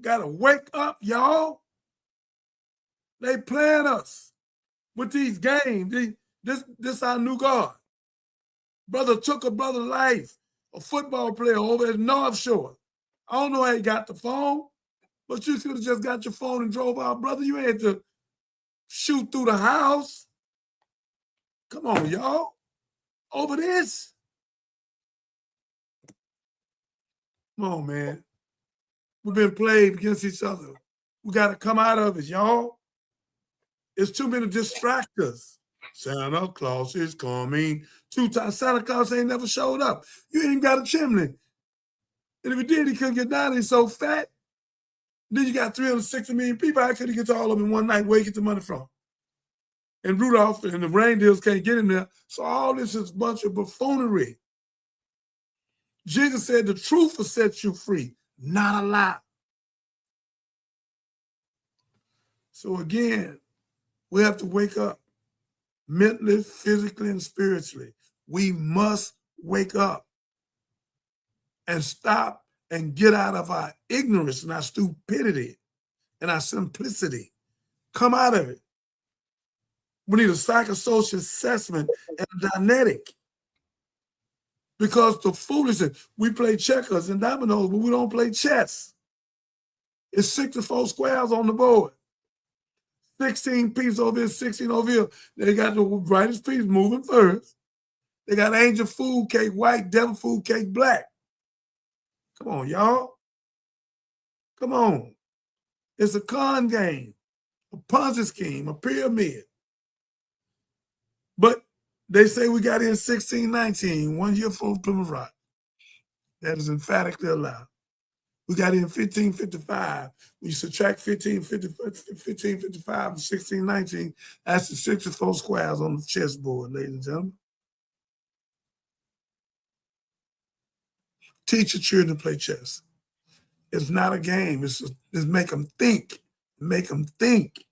Gotta wake up, y'all. They playing us with these games. This our new God. Brother took a brother's life, a football player over at North Shore. I don't know how he got the phone, but you should have just got your phone and drove out, brother. You had to shoot through the house. Come on, y'all. Over this. Come on, man. We've been played against each other. We got to come out of it, y'all. It's too many distractors. Santa Claus is coming 2 times. Santa Claus ain't never showed up. You ain't even got a chimney. And if he did, he couldn't get down. He's so fat. Then you got 360 million people. How could he get to all of them in one night? Where you get the money from? And Rudolph and the reindeers can't get him there. So all this is a bunch of buffoonery. Jesus said the truth will set you free, not a lie. So again, we have to wake up mentally, physically, and spiritually. We must wake up and stop and get out of our ignorance and our stupidity and our simplicity. Come out of it. We need a psychosocial assessment and a Dianetic. Because the foolishness, we play checkers and dominoes, but we don't play chess. It's 64 squares on the board. 16 pieces over here, 16 over here. They got the brightest piece moving first. They got angel food cake white, devil food cake black. Come on, y'all. Come on. It's a con game, a Ponzi scheme, a pyramid. But they say we got in 1619, 1 year for Plymouth Rock. That is emphatically allowed. We got in 1555. We subtract 1555 and 1619. That's the 64 squares on the chessboard, ladies and gentlemen. Teach your children to play chess. It's not a game. It's make them think. Make them think.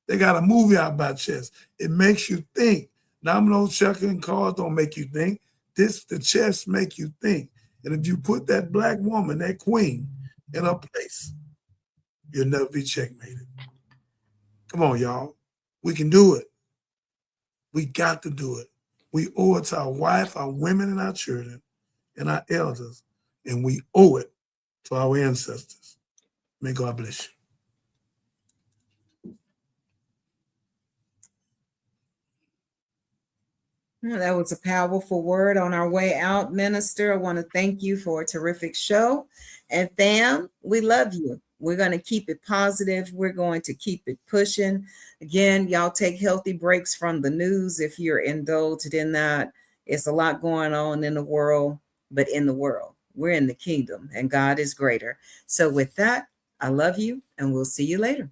They got a movie out about chess. It makes you think. Domino, checker, and cards don't make you think. The chess make you think. And if you put that black woman, that queen, in her place, you'll never be checkmated. Come on, y'all. We can do it. We got to do it. We owe it to our wife, our women, and our children, and our elders. And we owe it to our ancestors. May God bless you. That was a powerful word on our way out, Minister. I want to thank you for a terrific show. And fam, we love you. We're going to keep it positive. We're going to keep it pushing. Again, y'all take healthy breaks from the news if you're indulged in that. It's a lot going on in the world, but in the world, we're in the kingdom and God is greater. So with that, I love you and we'll see you later.